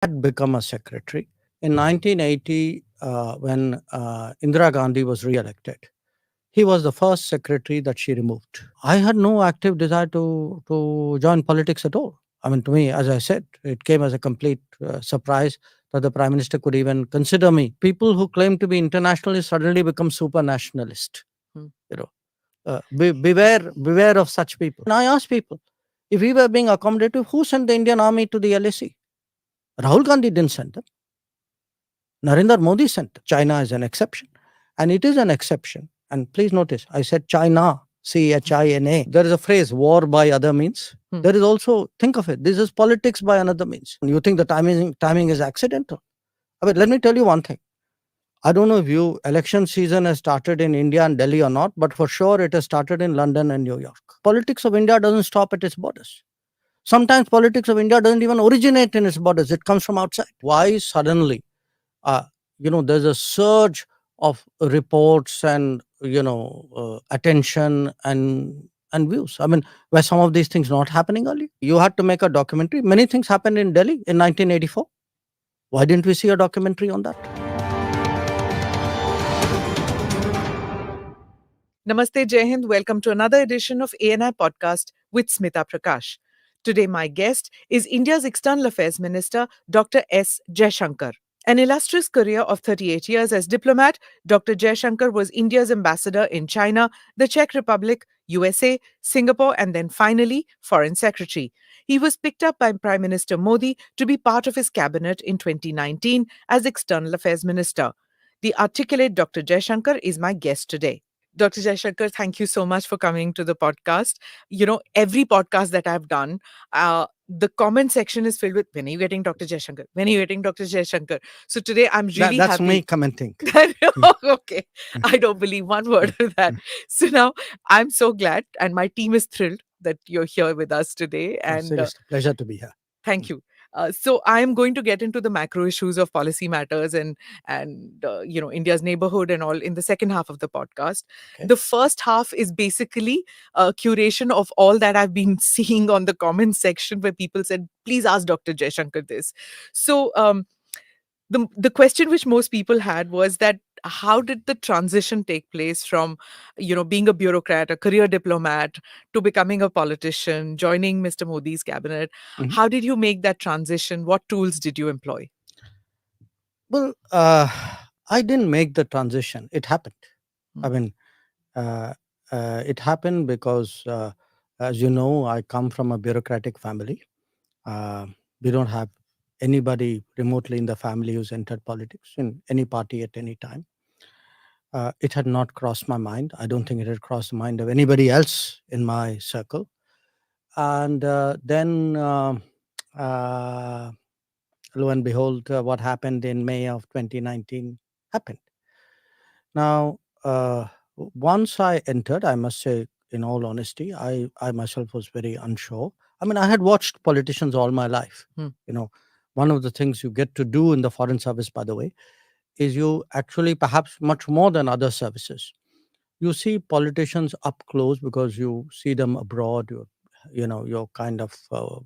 had become a secretary. In 1980, when Indira Gandhi was re-elected, he was the first secretary that she removed. I had no active desire to join politics at all. I mean, to me, as I said, it came as a complete surprise that the prime minister could even consider me. People who claim to be internationalists suddenly become super nationalist. You know, beware of such people. And I ask people, if we were being accommodative, who sent the Indian army to the LAC? Rahul Gandhi didn't send them. Narendra Modi sent them. China is an exception. And it is an exception. And please notice, I said China, China. There is a phrase, war by other means. There is also, think of it, this is politics by another means. You think the timing is accidental. I mean, let me tell you one thing. I don't know if election season has started in India and Delhi or not, but for sure it has started in London and New York. Politics of India doesn't stop at its borders. Sometimes politics of India doesn't even originate in its borders. It comes from outside. Why suddenly, there's a surge of reports and, attention and views. I mean, were some of these things not happening earlier? You had to make a documentary. Many things happened in Delhi in 1984. Why didn't we see a documentary on that? Namaste, Jai Hind. Welcome to another edition of ANI Podcast with Smita Prakash. Today, my guest is India's External Affairs Minister, Dr. S. Jaishankar. An illustrious career of 38 years as diplomat, Dr. Jaishankar was India's ambassador in China, the Czech Republic, USA, Singapore, and then finally, Foreign Secretary. He was picked up by Prime Minister Modi to be part of his cabinet in 2019 as External Affairs Minister. The articulate Dr. Jaishankar is my guest today. Dr. Jaishankar, thank you so much for coming to the podcast. Every podcast that I've done, the comment section is filled with, when are you getting Dr. Jaishankar? When are you getting Dr. Jaishankar? So today I'm really That's happy. me commenting. Okay. I don't believe one word of that. So now I'm so glad and my team is thrilled that you're here with us today. And Seriously, pleasure to be here. thank you. So I am going to get into the macro issues of policy matters and India's neighborhood and all in the second half of the podcast. Okay. The first half is basically a curation of all that I've been seeing on the comments section where people said, please ask Dr. Jaishankar this. So the question which most people had was that how did the transition take place from being a bureaucrat, a career diplomat, to becoming a politician, joining Mr. Modi's cabinet? Mhm. How did you make that transition? What tools did you employ? Well, I didn't make the transition. It happened. I mean, it happened because, as you know, I come from a bureaucratic family. We don't have anybody remotely in the family who's entered politics in any party at any time. It had not crossed my mind. I don't think it had crossed the mind of anybody else in my circle. And then, lo and behold, what happened in May of 2019 happened. Now, once I entered, I must say, in all honesty, I myself was very unsure. I mean, I had watched politicians all my life. One of the things you get to do in the foreign service, by the way, is you actually, perhaps much more than other services, you see politicians up close because you see them abroad. You're kind of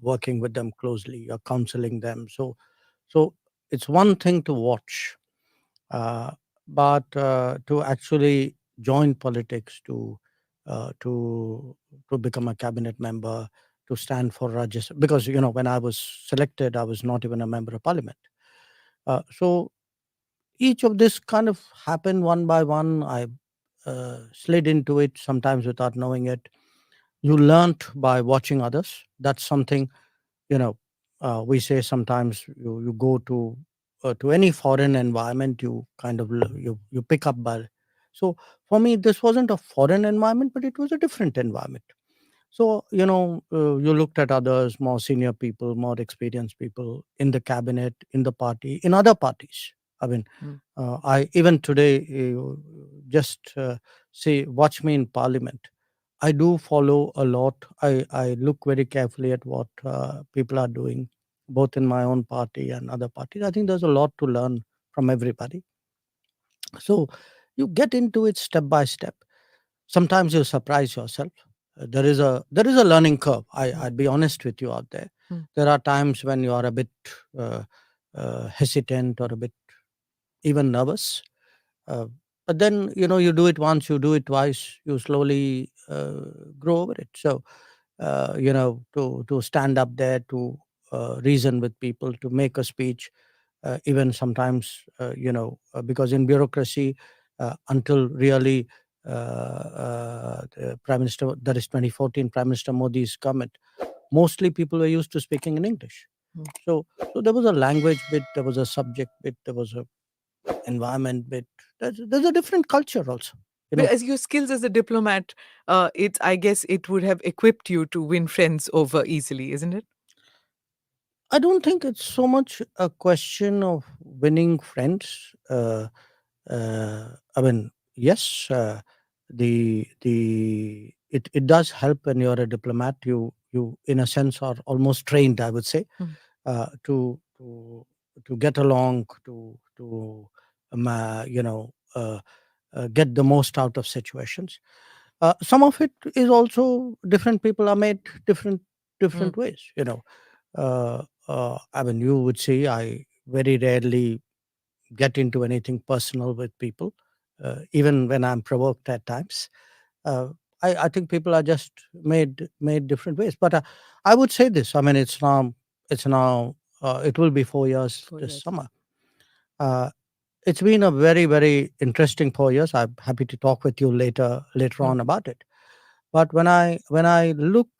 working with them closely. You're counseling them. So it's one thing to watch, but to actually join politics, to become a cabinet member, to stand for Rajya Sabha, because when I was selected, I was not even a member of parliament. So each of this kind of happened one by one. I slid into it, sometimes without knowing it. You learnt by watching others. That's something, we say sometimes you go to any foreign environment, you kind of you pick up by. So for me, this wasn't a foreign environment, but it was a different environment. So, you looked at others, more senior people, more experienced people in the cabinet, in the party, in other parties. I mean, I even today, just watch me in parliament. I do follow a lot. I look very carefully at what people are doing, both in my own party and other parties. I think there's a lot to learn from everybody. So you get into it step by step. Sometimes you surprise yourself. There is a learning curve. I'd be honest with you out there. There are times when you are a bit hesitant or a bit even nervous. Uh, but then, you do it once, you do it twice, you slowly grow over it. So, to stand up there, to reason with people, to make a speech, even sometimes, because in bureaucracy, until really the Prime Minister, that is 2014, Prime Minister Modi's comment, mostly people were used to speaking in English. Mm. So there was a language bit, there was a subject bit, there was a environment bit. There's a different culture also. You But know, as your skills as a diplomat, it's I guess it would have equipped you to win friends over easily, isn't it? I don't think it's so much a question of winning friends. I mean, yes, it does help when you're a diplomat. You in a sense are almost trained, I would say, Mm. to get along, to get the most out of situations. Some of it is also different people are made different Mm. ways. I mean, you would see I very rarely get into anything personal with people, even when I'm provoked at times. Uh, I think people are just made different ways. But I would say this. I mean, it's now it will be 4 years For this yes. summer. Uh, it's been a very very interesting 4 years. I'm happy to talk with you later Mm. on about it. But when I look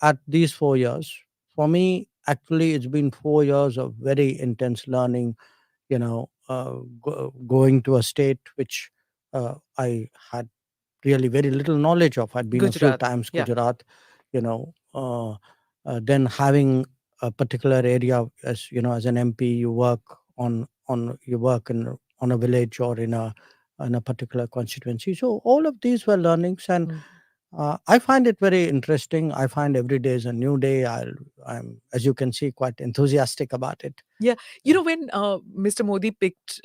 at these 4 years, for me, actually, it's been 4 years of very intense learning. Going to a state which I had really very little knowledge of. I'd been a few Gujarat. times Yeah. Gujarat, then having a particular area, as an MP, you work on you work in on a village or in a particular constituency. So all of these were learnings, and Mm. I find it very interesting. I find every day is a new day. I'm, as you can see, quite enthusiastic about it. Yeah, when Mr. Modi picked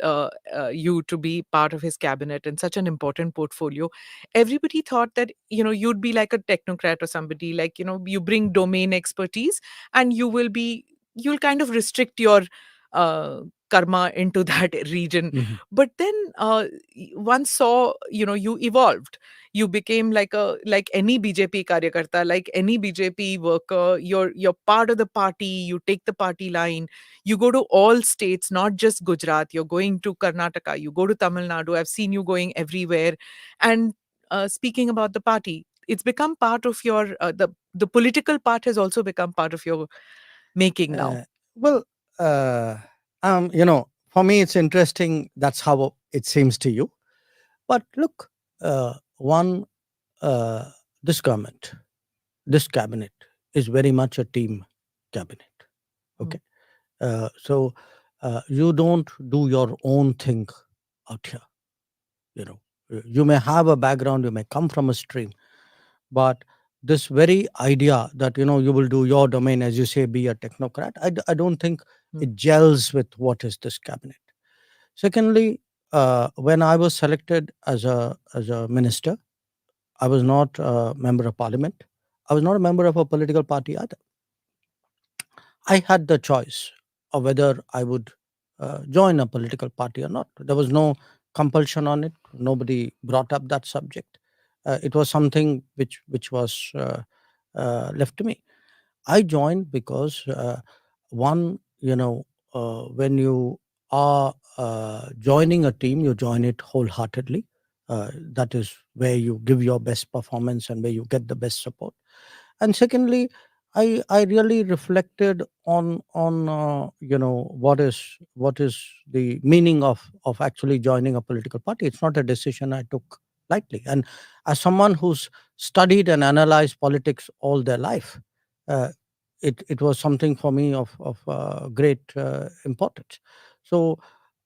you to be part of his cabinet and such an important portfolio, everybody thought that you'd be like a technocrat or somebody like you bring domain expertise and you'll kind of restrict your uh, karma into that region. Mhm. But then one saw you evolved. You became like any BJP karyakarta, like any BJP worker. You're part of the party. You take the party line. You go to all states, not just Gujarat. You're going to Karnataka, you go to Tamil Nadu. I've seen you going everywhere. And speaking about the party, it's become part of your the political part has also become part of your making now. Well, uh, for me, it's interesting. That's how it seems to you. But look, one, uh, this government, this cabinet is very much a team cabinet. Mm. Okay. So you don't do your own thing out here. You know, you may have a background, you may come from a stream, but this very idea that you will do your domain, as you say, be a technocrat, I don't think Mm. it gels with what is this cabinet. Secondly, when I was selected as a minister, I was not a member of parliament. I was not a member of a political party either. I had the choice of whether I would join a political party or not. There was no compulsion on it. Nobody brought up that subject. It was something which was left to me. I joined because one, when you are joining a team, you join it wholeheartedly. That is where you give your best performance and where you get the best support. And secondly, I really reflected on what is the meaning of actually joining a political party. It's not a decision I took lightly, and as someone who's studied and analyzed politics all their life, uh, it was something for me of great importance. So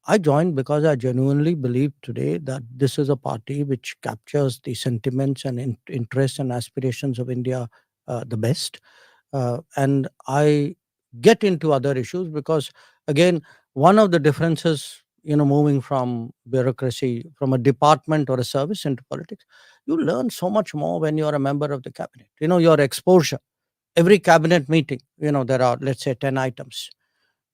I joined because I genuinely believe today that this is a party which captures the sentiments and interests and aspirations of India the best. And I get into other issues because, again, one of the differences, moving from bureaucracy, from a department or a service into politics, you learn so much more when you're a member of the cabinet. Your exposure, every cabinet meeting, there are, let's say, 10 items.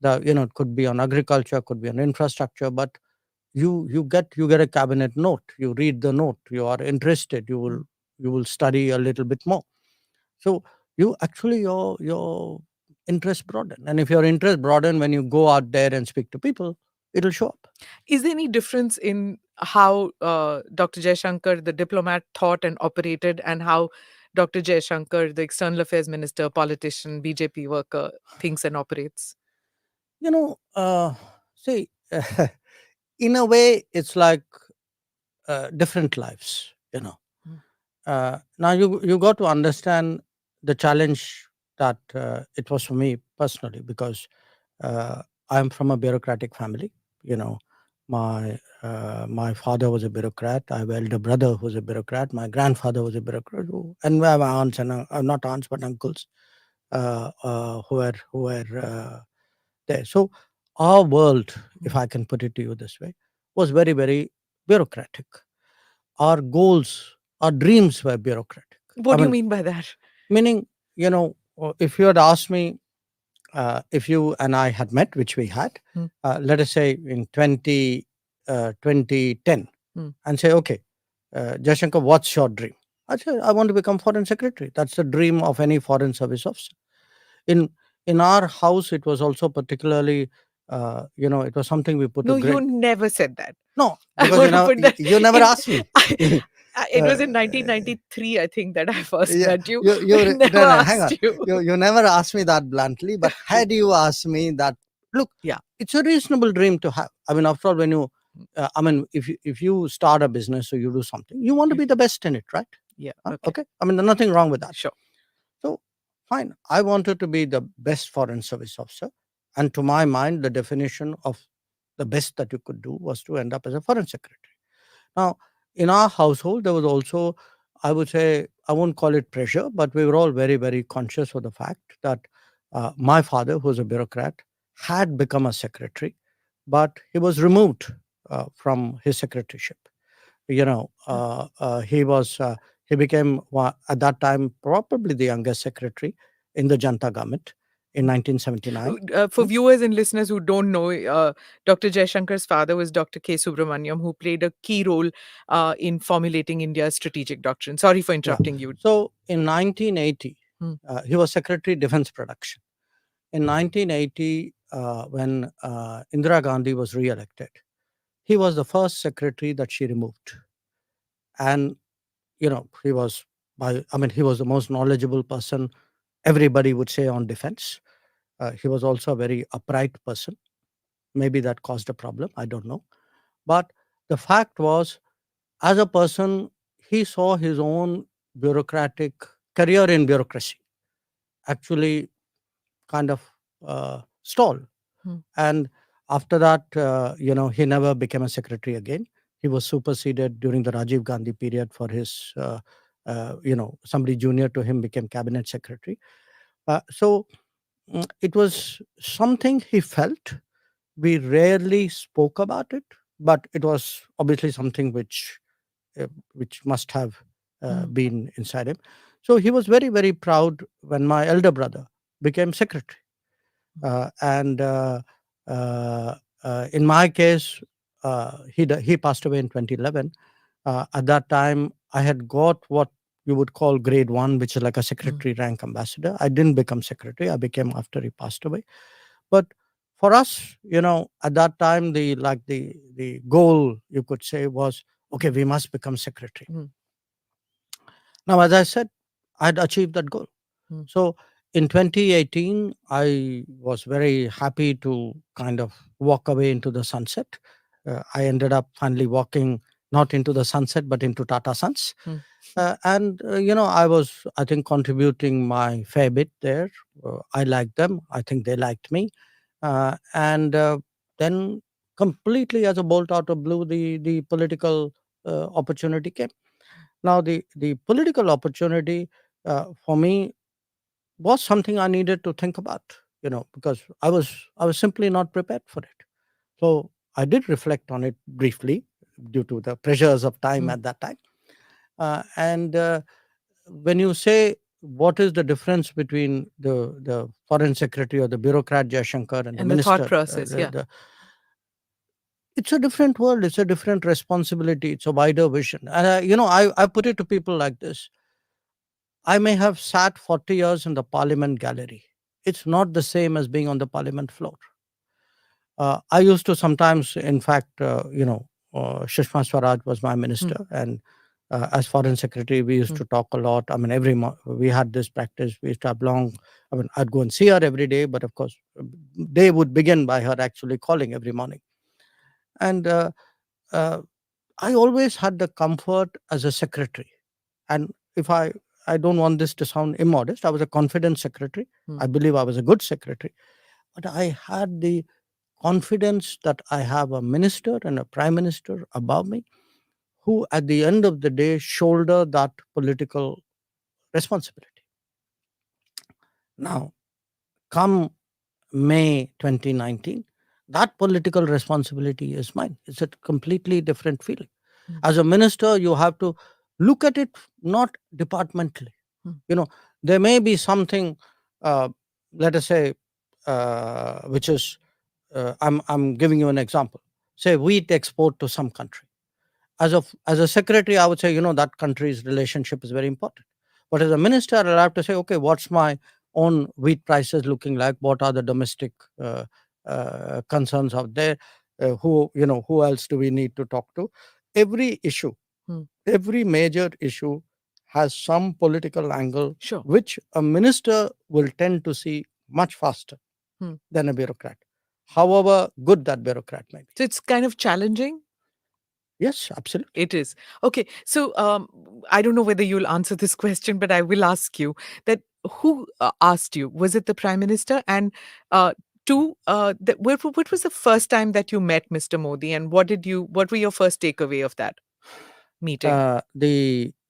it could be on agriculture, could be on infrastructure, but you get a cabinet note, you read the note, you are interested, you will study a little bit more. So you actually your interest broaden, and if your interest broaden, when you go out there and speak to people, it'll show up. Is there any difference in how Dr. Jaishankar, the diplomat, thought and operated, and how Dr. Jaishankar, the external affairs minister, politician, BJP worker, thinks and operates? you know See, in a way it's like different lives. Mm. Now you got to understand the challenge that it was for me personally, because uh, I'm from a bureaucratic family. You know, my father was a bureaucrat. I have an elder brother who's a bureaucrat. My grandfather was a bureaucrat, and we have aunts and not aunts but uncles who were there. So our world, if I can put it to you this way, was very, very bureaucratic. Our goals, our dreams were bureaucratic. What I do you mean, mean by that? meaning, if you had asked me, if you and I had met, which we had, Mm. let us say in 2010, Mm. and say, okay, Jaishankar, what's your dream? I said, I want to become foreign secretary. That's the dream of any foreign service officer. In in our house, it was also particularly, it was something we put a No, you great. never said that. No, I because want to put that you never in. asked me. It was in 1993, I think, that I first Yeah, met you. you I never no, no, hang asked on. you. You never asked me that bluntly, but had you asked me that, look, Yeah. it's a reasonable dream to have. I mean, after all, when you, if you start a business or you do something, you want to Yeah. be the best in it, right? Yeah. Huh? Okay. Okay, I mean, there's nothing wrong with that. Sure. So, fine. I wanted to be the best foreign service officer, and to my mind, the definition of the best that you could do was to end up as a foreign secretary. Now, in our household, there was also, I would say, I won't call it pressure, but we were all very, very conscious of the fact that my father, who was a bureaucrat, had become a secretary, but he was removed from his secretaryship. He became, at that time, probably the youngest secretary in the Janta government in 1979. For viewers and listeners who don't know, Dr. Jaishankar's father was Dr. K. Subramaniam, who played a key role in formulating India's strategic doctrine. Sorry for Yeah. interrupting you. So in 1980, Hmm. he was Secretary Defense Production. In 1980, when Indira Gandhi was re-elected, he was the first secretary that she removed. And, he was, he was the most knowledgeable person, everybody would say, on defense. He was also a very upright person. Maybe that caused a problem. I don't know. But the fact was, as a person, he saw his own bureaucratic career in bureaucracy actually kind of stall. Hmm. And after that, he never became a secretary again. He was superseded during the Rajiv Gandhi period for his, somebody junior to him became cabinet secretary. So it was something he felt. We rarely spoke about it, but it was obviously something which must have been inside him. So he was very, very proud when my elder brother became secretary. And in my case, he passed away in 2011. At that time, I had got what you would call grade one, which is like a secretary rank ambassador. I didn't become secretary. I became after he passed away. But for us, at that time, the goal, you could say, was, okay, we must become secretary. Mm. Now, as I said, I had achieved that goal. Mm. So in 2018, I was very happy to kind of walk away into the sunset. I ended up finally walking not into the sunset, but into Tata Sons. Mm. I was, I think, contributing my fair bit there. I liked them. I think they liked me. And then completely as a bolt out of blue, the political opportunity came. Now, the political opportunity for me was something I needed to think about, because I was simply not prepared for it. So I did reflect on it briefly due to the pressures of time Mm. at that time. And when you say what is the difference between the foreign secretary or the bureaucrat Jaishankar and the And the thought minister. process, yeah. It's a different world. It's a different responsibility. It's a wider vision. And I put it to people like this: I may have sat 40 years in the Parliament gallery. It's not the same as being on the Parliament floor. I used to sometimes, in fact, Sushma Swaraj was my minister, and as foreign secretary, we used to talk a lot. I mean, every month we had this practice. We used to have long. I mean, I'd go and see her every day, but of course, day would begin by her actually calling every morning. And uh, I always had the comfort as a secretary. And if I don't want this to sound immodest, I was a confident secretary. I believe I was a good secretary, but I had the confidence that I have a minister and a prime minister above me who, at the end of the day, shoulder that political responsibility. Now, come May 2019, that political responsibility is mine. It's a completely different feeling. As a minister, you have to look at it not departmentally. There may be something, let us say, which is, I'm giving you an example. Say wheat export to some country. As a secretary, I would say, that country's relationship is very important. But as a minister, I'll have to say, okay, what's my own wheat prices looking like? What are the domestic concerns out there? Who else do we need to talk to? Every issue, every major issue has some political angle, Sure. which a minister will tend to see much faster than a bureaucrat, however good that bureaucrat may be. So it's kind of challenging. Yes, absolutely. It is. Okay. So I don't know whether you'll answer this question, but I will ask you that who asked you? Was it the Prime Minister? And two, what was the first time that you met Mr. Modi, and what were your first takeaway of that meeting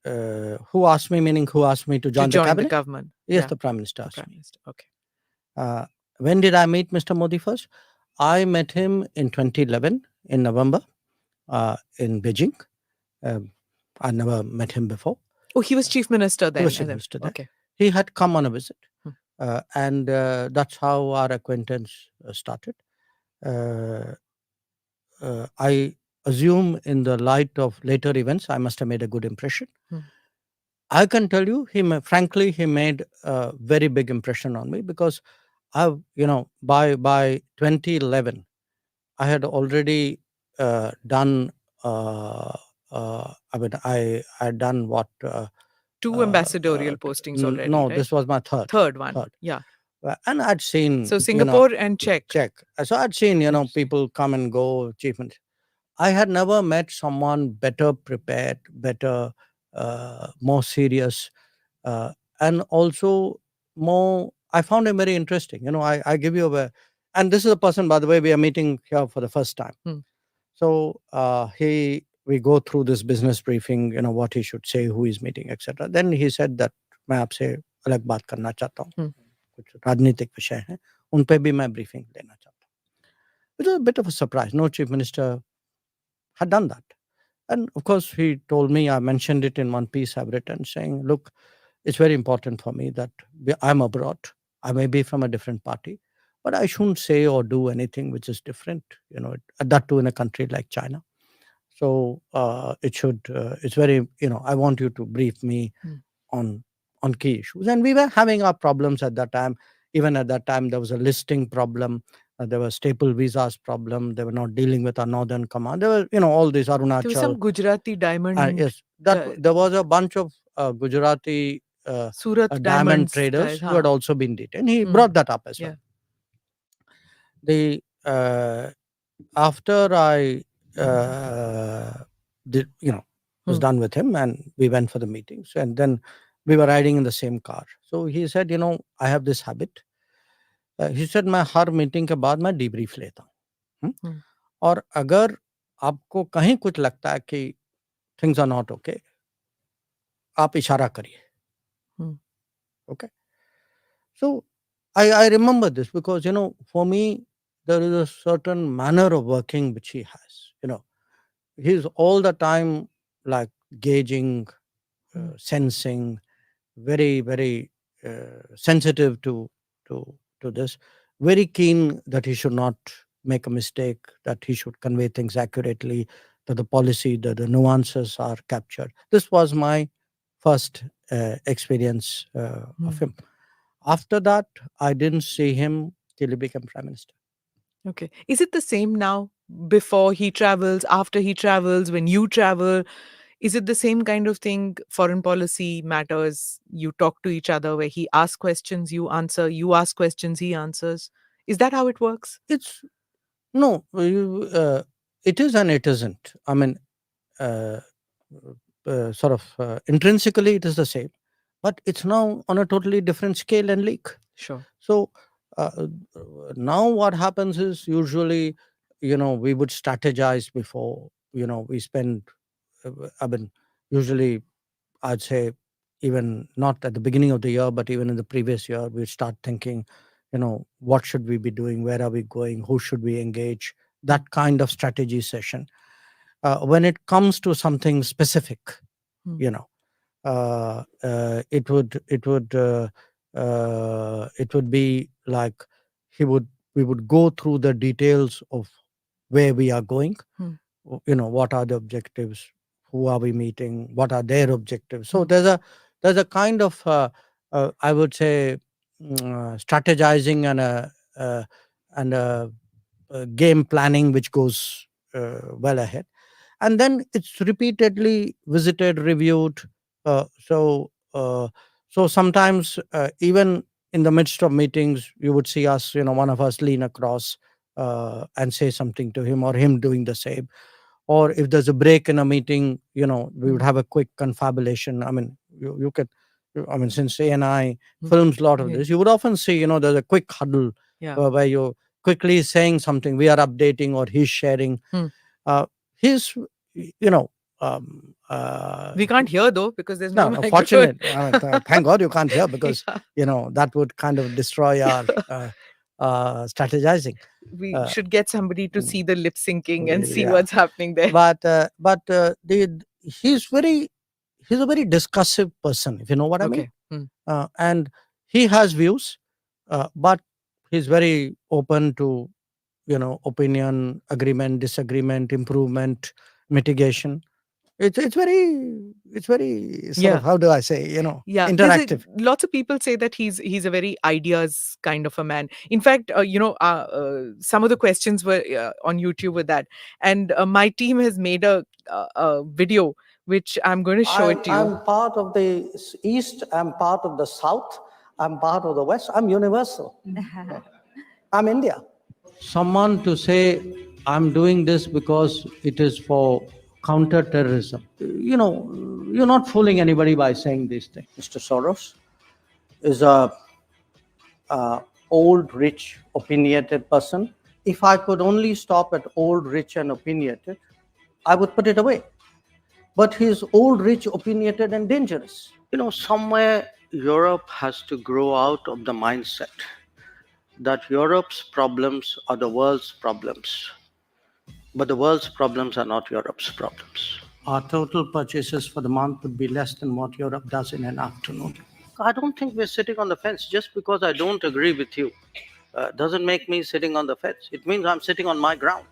Who asked me, meaning who asked me to to join the join the cabinet? government? Yes, Yeah, the Prime Minister the asked Prime me. Minister. Okay. When did I meet Mr. Modi first? I met him in 2011 in November in Beijing. I never met him before. Oh, he was Chief Minister then. He was Chief Minister then. Okay. He had come on a visit, and that's how our acquaintance started. I assume, in the light of later events, I must have made a good impression. I can tell you, frankly, he made a very big impression on me because by 2011, I had already done. I had done what? Two ambassadorial postings already, No, right? this was my third. Third one. Yeah. And I'd seen. So Singapore and Czech. So I'd seen, Interesting. people come and go, chief minister. I had never met someone better prepared, better, more serious, and also more. I found him very interesting. I give you and this is a person, by the way, we are meeting here for the first time. So we go through this business briefing, what he should say, who he's meeting, etc. Then he said that मैं आपसे अलग बात करना चाहता हूँ, कुछ राजनीतिक विषय हैं, उन पे भी मैं briefing लेना चाहता हूँ. It was a bit of a surprise. No chief minister had done that. And of course, he told me, I mentioned it in one piece I've written, saying, look, it's very important for me that I'm abroad. I may be from a different party, but I shouldn't say or do anything which is different, that too in a country like China. So it's very, I want you to brief me on key issues. And we were having our problems at that time. Even at that time, there was a listing problem. There was staple visas problem. They were not dealing with our northern command. There were, all these Arunachal. There was some Gujarati diamond. Yes, there was a bunch of Gujarati Surat diamond diamonds traders guys, who had also been detained. He brought that up as well. The after I did, was done with him, and we went for the meetings, and then we were riding in the same car. So he said, I have this habit. He said, मैं हर meeting के बाद मैं debrief लेता हूँ, और अगर आपको कहीं कुछ लगता है कि things are not okay, आप इशारा करिए. Okay. So I remember this because, for me, there is a certain manner of working which he has. He's all the time like gauging, sensing, very, very sensitive to this, very keen that he should not make a mistake, that he should convey things accurately, that the policy, that the nuances are captured. This was my first experience of him. After that, I didn't see him till he became prime minister. Okay. Is it the same now? Before he travels, after he travels, when you travel, is it the same kind of thing? Foreign policy matters. You talk to each other where he asks questions, you answer, you ask questions, he answers. Is that how it works? It's no, it is and it isn't. I mean, uh, sort of intrinsically, it is the same, but it's now on a totally different scale and league. Sure. So uh, now what happens is usually, we would strategize before, we spend, I mean, usually I'd say even not at the beginning of the year, but even in the previous year, we start thinking, what should we be doing? Where are we going? Who should we engage? That kind of strategy session. When it comes to something specific, Hmm. you know, it would be like we would go through the details of where we are going. Hmm. What are the objectives, who are we meeting, what are their objectives. So Hmm. there's a kind of I would say strategizing and a game planning which goes well ahead, and then it's repeatedly visited, reviewed. uh, so uh, so sometimes even in the midst of meetings you would see us, one of us lean across and say something to him, or him doing the same. Or if there's a break in a meeting, we would Hmm. have a quick confabulation. I mean, you could, I mean, since ANI Hmm. films a lot of Yeah. this, you would often see, there's a quick huddle Yeah. where you quickly saying something, we are updating, or he's sharing. Hmm. uh, he's, you know, um, uh, We can't hear though because there's no no, no, microphone. fortunate. I mean, thank God you can't hear, because, Yeah. that would kind of destroy our strategizing. We Uh, should get somebody to mm, see the lip syncing and see yeah. what's happening there. He's he's a very discussive person, if you know what I mean. Okay. Hmm. And he has views, but he's very open to, opinion, agreement, disagreement, improvement, mitigation. It's very sort of, Yeah. how do I say, Yeah, interactive. lots of people say that he's a very ideas kind of a man. In fact, some of the questions were on YouTube with that, and my team has made a video which I'm going to show it to you. I'm part of the East, I'm part of the South, I'm part of the West, I'm universal. I'm India. Someone to say, I'm doing this because it is for counter-terrorism. You're not fooling anybody by saying these things. Mr. Soros is a old, rich, opinionated person. If I could only stop at old, rich, and opinionated, I would put it away. But he's old, rich, opinionated, and dangerous. Somewhere Europe has to grow out of the mindset that Europe's problems are the world's problems, but the world's problems are not Europe's problems. Our total purchases for the month would be less than what Europe does in an afternoon. I don't think we're sitting on the fence. Just because I don't agree with you doesn't make me sitting on the fence. It means I'm sitting on my ground.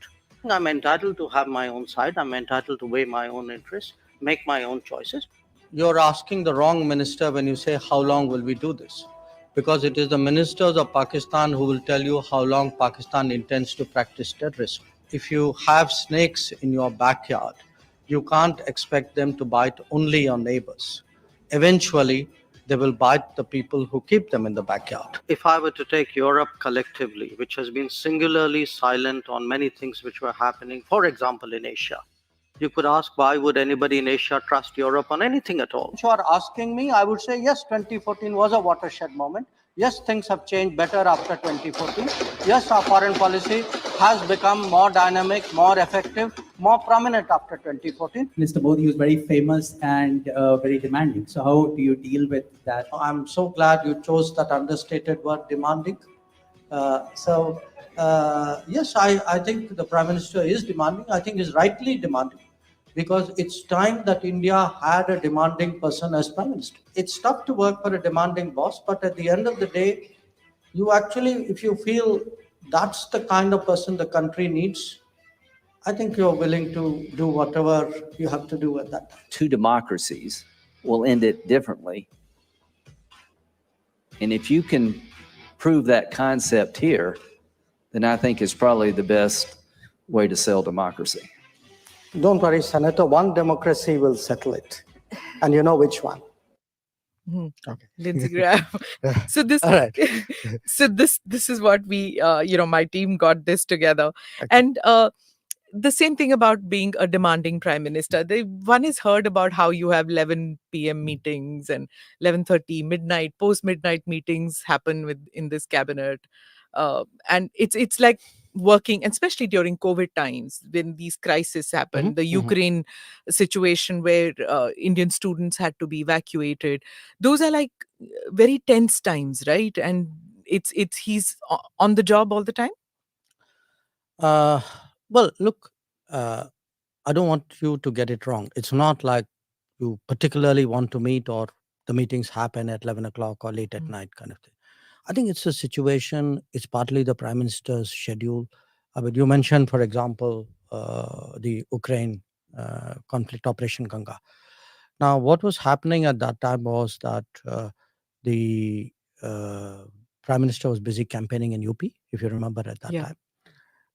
I'm entitled to have my own side. I'm entitled to weigh my own interests, make my own choices. You're asking the wrong minister when you say, how long will we do this? Because it is the ministers of Pakistan who will tell you how long Pakistan intends to practice terrorism. If you have snakes in your backyard, you can't expect them to bite only your neighbors. Eventually, they will bite the people who keep them in the backyard. If I were to take Europe collectively, which has been singularly silent on many things which were happening, for example, in Asia, you could ask, why would anybody in Asia trust Europe on anything at all? If you are asking me, I would say, yes, 2014 was a watershed moment. Yes, things have changed better after 2014. Yes, our foreign policy has become more dynamic, more effective, more prominent after 2014. Mr. Modi was very famous and very demanding. So how do you deal with that? I'm so glad you chose that understated word, demanding. Yes, I think the Prime Minister is demanding. I think he's rightly demanding. because it's time that India had a demanding person as prime minister. It's tough to work for a demanding boss, but at the end of the day, you actually, if you feel that's the kind of person the country needs, I think you're willing to do whatever you have to do at that time. Two democracies will end it differently. And if you can prove that concept here, then I think it's probably the best way to sell democracy. Don't worry, Senator, one democracy will settle it. And you know which one. Okay. Lindsey Graham. So this, All right. so this is what we, my team got this together, Okay. and the same thing about being a demanding prime minister. One has heard about how you have 11 p.m. meetings and 11:30 midnight, post midnight meetings happen in this cabinet, and it's like working, especially during COVID times when these crises happened, the Ukraine situation where Indian students had to be evacuated. Those are like very tense times, right? And he's on the job all the time. Well, look, I don't want you to get it wrong. It's not like you particularly want to meet or the meetings happen at 11 o'clock or late at night kind of thing. I think it's a situation, it's partly the prime minister's schedule. But you mentioned, for example, the Ukraine conflict, Operation Ganga. Now, what was happening at that time was that the prime minister was busy campaigning in UP, if you remember at that time.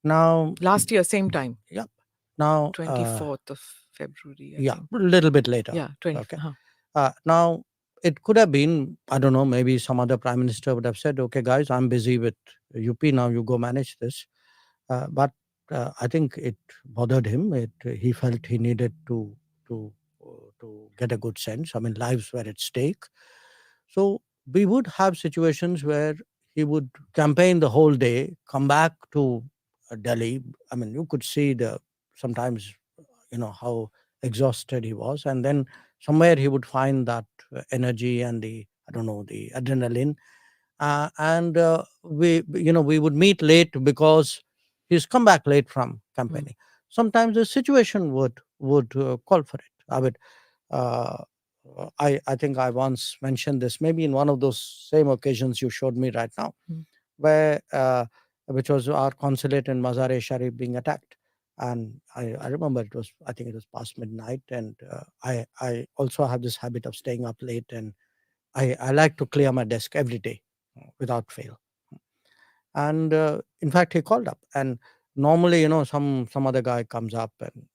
Now, last year, same time. Yep. Now, 24th of February. I think. A little bit later. Yeah, 20. Okay. Now, it could have been, I don't know, maybe some other prime minister would have said, okay, guys, I'm busy with UP now, you go manage this. But I think it bothered him. He felt he needed to get a good sense. I mean, lives were at stake. So we would have situations where he would campaign the whole day, come back to Delhi. I mean, you could see sometimes, how exhausted he was. And then somewhere he would find that energy and the adrenaline. And we would meet late because he's come back late from campaigning. Sometimes the situation would call for it. I think I once mentioned this, maybe in one of those same occasions you showed me right now, where which was our consulate in Mazar-e-Sharif being attacked. And I remember I think it was past midnight, and I also have this habit of staying up late, and I like to clear my desk every day without fail. And in fact, he called up, and normally, some other guy comes up and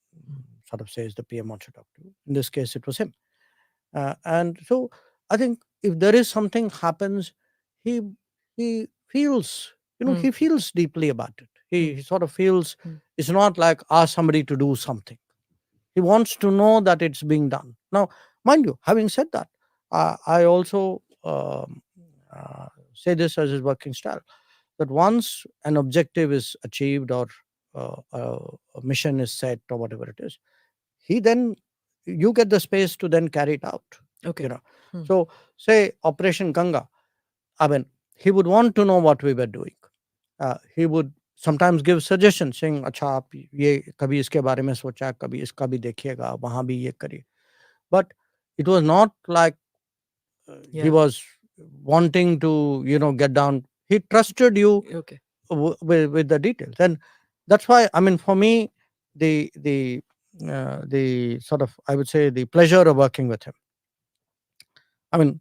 sort of says the PM wants to talk to you. In this case, it was him. And so I think if there is something happens, he feels, he feels deeply about it. He sort of feels it's not like ask somebody to do something. He wants to know that it's being done. Now, mind you, having said that, I also say this as his working style, that once an objective is achieved or a mission is set or whatever it is, you get the space to then carry it out. Okay. So say Operation Ganga, I mean, he would want to know what we were doing. He would sometimes give suggestions saying, अच्छा आप ये कभी इसके बारे में सोचा, कभी इसका भी देखिएगा, वहाँ भी ये करिए. But it was not like he was wanting to, get down. He trusted you with the details. And that's why, I mean, for me, the sort of, I would say, the pleasure of working with him. I mean,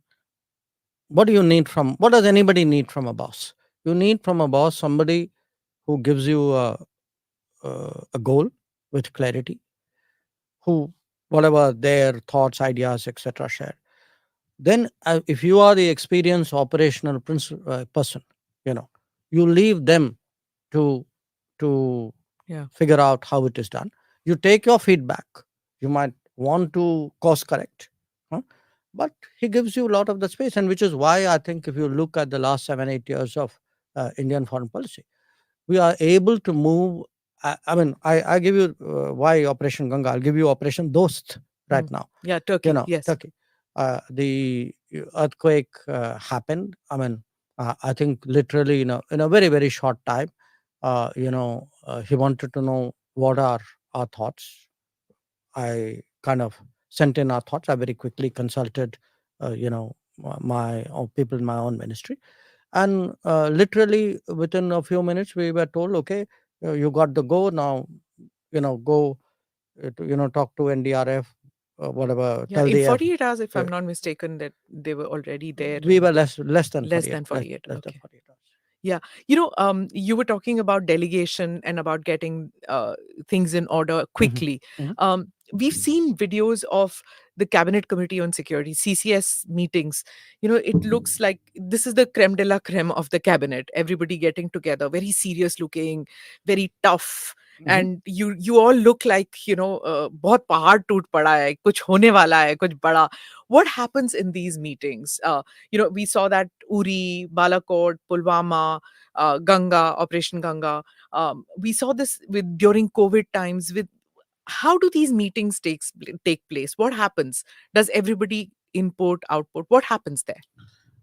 what does anybody need from a boss? You need from a boss somebody who gives you a goal with clarity, who, whatever their thoughts, ideas, etc. share. Then if you are the experienced operational person, you leave them to figure out how it is done. You take your feedback. You might want to course correct, but he gives you a lot of the space, and which is why I think if you look at the last 7-8 years of Indian foreign policy, we are able to move. I mean, I give you why Operation Ganga. I'll give you Operation Dost right now. Yeah, Turkey. Yes, Turkey. The earthquake happened. I mean, I think literally in a very, very short time, he wanted to know what are our thoughts. I kind of sent in our thoughts. I very quickly consulted, my people in my own ministry, and literally within a few minutes we were told, okay, you got the go now. Go talk to NDRF, whatever. Yeah, Tell in the 48 hours, if uh, I'm not mistaken, that they were already there. we were And less than less 48, than 48. less than Okay. 48 hours. Yeah. You were talking about delegation and about getting things in order Mhm, quickly. mhm. We've seen videos of the Cabinet Committee on Security, CCS meetings. It looks like this is the creme de la creme of the cabinet. Everybody getting together, very serious looking, very tough. Mhm. And you all look like, बहुत पहाड़ टूट पड़ा है, कुछ होने वाला है, कुछ बड़ा. What happens in these meetings? We saw that Uri, Balakot, Pulwama, Ganga, Operation Ganga. We saw this with during COVID times. With how do these meetings take place? What happens? Does everybody input, output? What happens there?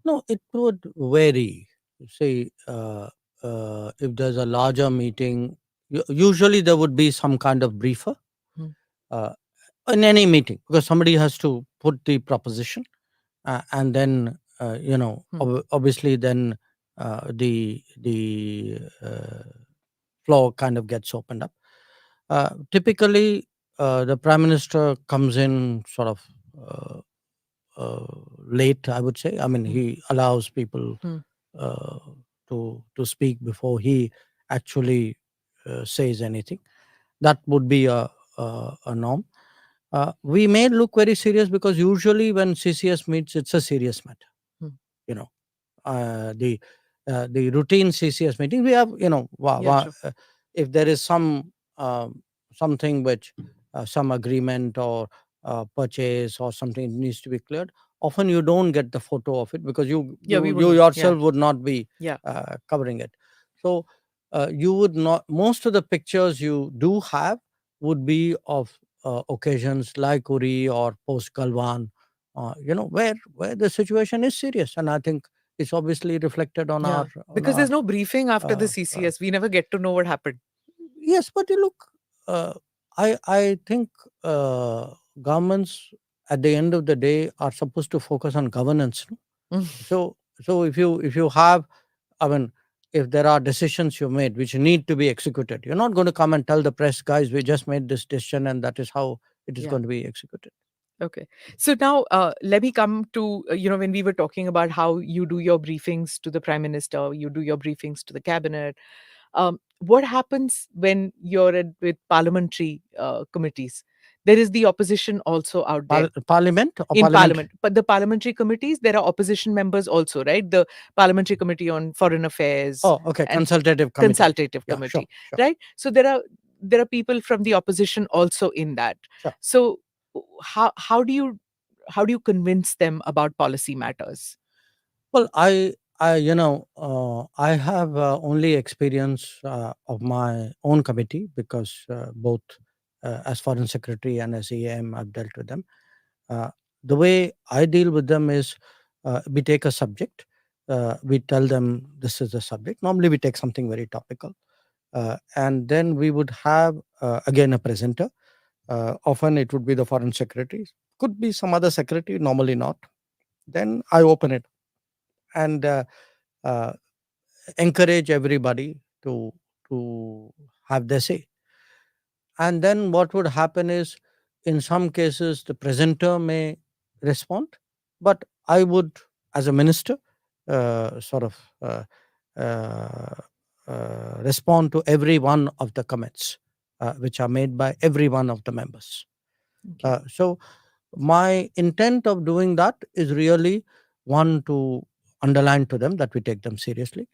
No, it would vary. See, if there's a larger meeting, usually there would be some kind of briefer Hmm. uh, in any meeting, because somebody has to put the proposition, and then obviously then the floor kind of gets opened up. Typically, the prime minister comes in sort of late, I would say. I mean, Hmm. he allows people Hmm. uh, to speak before he actually says anything. That would be a norm. We may look very serious because usually when CCS meets, it's a serious matter. Hmm. You know, the routine CCS meeting, we have, Yeah, sure. if there is something which some agreement or purchase or something needs to be cleared. Often you don't get the photo of it because you Yeah, we you, you wouldn't. Yeah. yourself would not be Yeah. covering it. So you would not. Most of the pictures you do have would be of occasions like Uri or post Galwan, where the situation is serious, and I think it's obviously reflected on Yeah. our on Because our there's no briefing after the uh, uh, CCS. We never get to know what happened. yes. But you look, I think governments at the end of the day are supposed to focus on governance, no? So if you have, I mean, if there are decisions you made which need to be executed, you're not going to come and tell the press, guys, we just made this decision and that is how it is Yeah. going to be executed. Okay. So now let me come to, when we were talking about how you do your briefings to the prime minister, you do your briefings to the cabinet. What happens when you're with parliamentary committees? There is the opposition also out there Parliament or in parliamentary? parliament. But the parliamentary committees, there are opposition members also, right? The Parliamentary Committee on Foreign Affairs Oh, okay. and Consultative committee. Consultative Yeah, sure, Committee, sure, right? So there are people from the opposition also in that. sure. So how do you convince them about policy matters? Well, I have only experience of my own committee because both as foreign secretary and as EAM, I've dealt with them. Uh, the way I deal with them is we take a subject, we tell them this is the subject. Normally, we take something very topical, and then we would have again a presenter. Often it would be the foreign secretary, could be some other secretary, normally not. Then I open it and uh, encourage everybody to have their say. And then what would happen is, in some cases, the presenter may respond, but I would, as a minister, sort of uh, respond to every one of the comments which are made by every one of the members. Okay. So my intent of doing that is really, one, to underline to them that we take them seriously,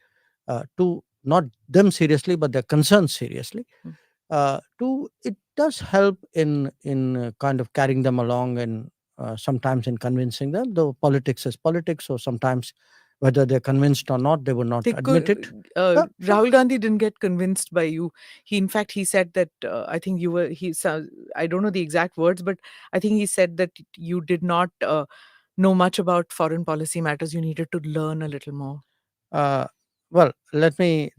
to not them seriously but their concerns seriously. Mm. Two, it does help in kind of carrying them along, and sometimes in convincing them. Though politics is politics, so sometimes whether they're convinced or not, they would not They admit could, it. Sure. Rahul Gandhi didn't get convinced by you. In fact, he said that I think you were. I don't know the exact words, but I think he said that you did not know much about foreign policy matters. You needed to learn a little more. Uh, well, let me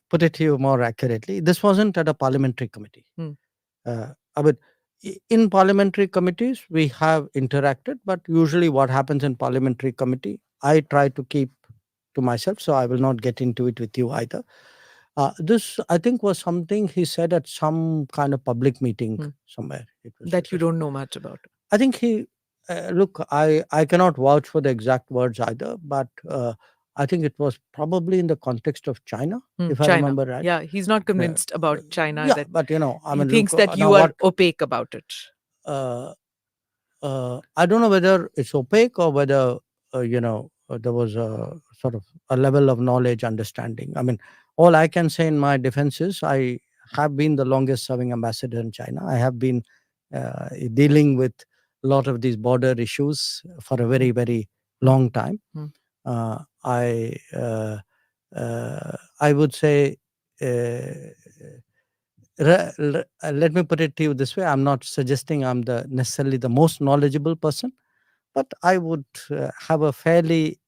put it to you more accurately. This wasn't at a parliamentary committee. Hmm. I would In parliamentary committees, we have interacted, but usually what happens in parliamentary committee, I try to keep to myself, so I will not get into it with you either. This, I think, was something he said at some kind of public meeting somewhere. It was, That you don't know much about. I think he, look, I cannot vouch for the exact words either, but I think it was probably in the context of China, if I China. remember right. Yeah, he's not convinced about China. Yeah, That but I he mean, thinks look, that now you are what, opaque about it. I don't know whether it's opaque or whether there was a sort of a level of knowledge, understanding. I mean, all I can say in my defense is I have been the longest serving ambassador in China. I have been dealing with a lot of these border issues for a very, very long time. Uh, I uh, I would say, let me put it to you this way: I'm not suggesting I'm the necessarily the most knowledgeable person, but I would have a fairly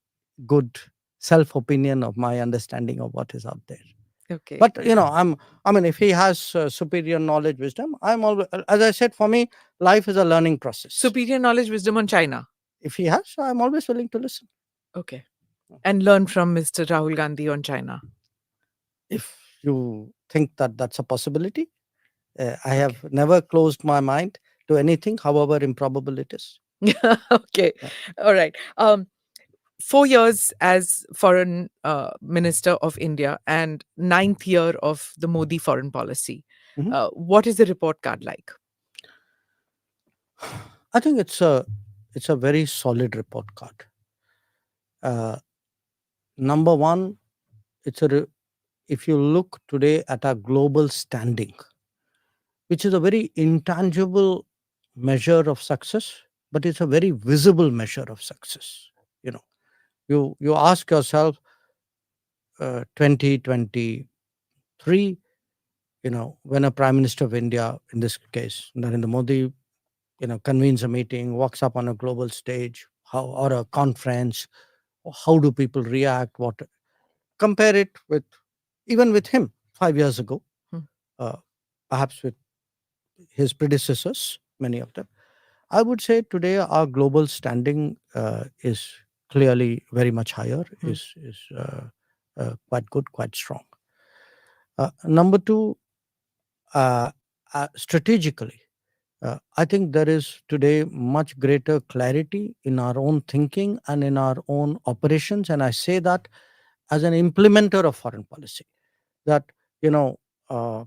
good self opinion of my understanding of what is out there. Okay. But I mean, if he has superior knowledge, wisdom, I'm always, as I said, for me, life is a learning process. Superior knowledge, wisdom on China. If he has, I'm always willing to listen. Okay. And learn from Mr. Rahul Gandhi on China. If you think that that's a possibility, I have never closed my mind to anything, however improbable it is. Okay. All right. 4 years as foreign minister of India and 9th year of the Modi foreign policy. What is the report card like? I think it's a very solid report card. Number one, if you look today at our global standing, which is a very intangible measure of success, but it's a very visible measure of success. You ask yourself, 2023, when a prime minister of India, in this case Narendra Modi, convenes a meeting, walks up on a global stage, or a conference, how do people react? What, compare it with even with him 5 years ago, perhaps with his predecessors, many of them. I would say today our global standing is clearly very much higher, is quite good, quite strong. Number two, strategically, I think there is today much greater clarity in our own thinking and in our own operations. And I say that as an implementer of foreign policy, that,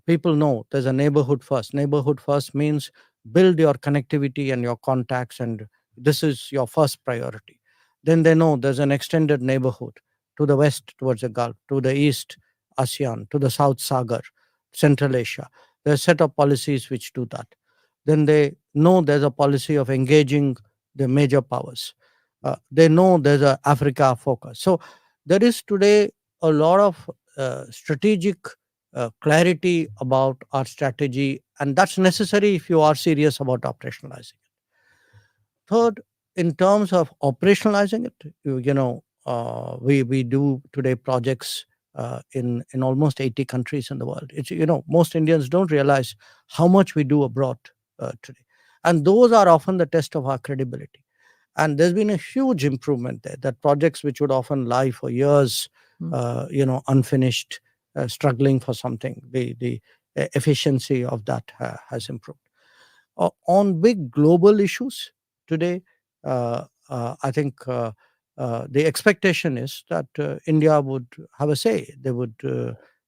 people know there's a neighborhood first. Neighborhood first means build your connectivity and your contacts, and this is your first priority. Then they know there's an extended neighborhood to the west towards the Gulf, to the east, ASEAN, to the South Sagar, Central Asia. There's a set of policies which do that. Then they know there's a policy of engaging the major powers. They know there's a Africa focus. So there is today a lot of strategic clarity about our strategy, and that's necessary if you are serious about operationalizing it. Third, in terms of operationalizing it, we do today projects in almost 80 countries in the world. It's, most Indians don't realize how much we do abroad today, and those are often the test of our credibility. And there's been a huge improvement there, that projects which would often lie for years, unfinished, struggling for something, the efficiency of that has improved. On big global issues today, I think the expectation is that India would have a say. They would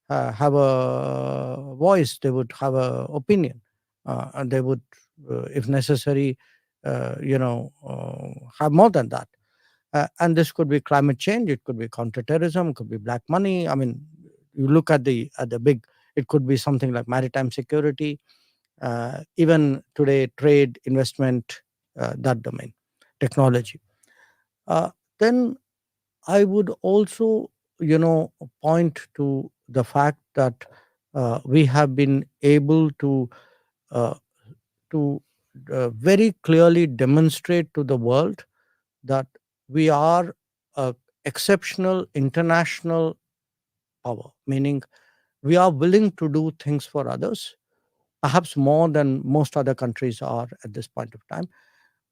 have a voice. They would have an opinion, and they would, if necessary, have more than that. And this could be climate change. It could be counterterrorism. It could be black money. I mean, you look at the big. It could be something like maritime security. Even today, trade, investment, that domain, technology. Then I would also, point to the fact that we have been able to very clearly demonstrate to the world that we are a exceptional international power, meaning we are willing to do things for others, perhaps more than most other countries are at this point of time.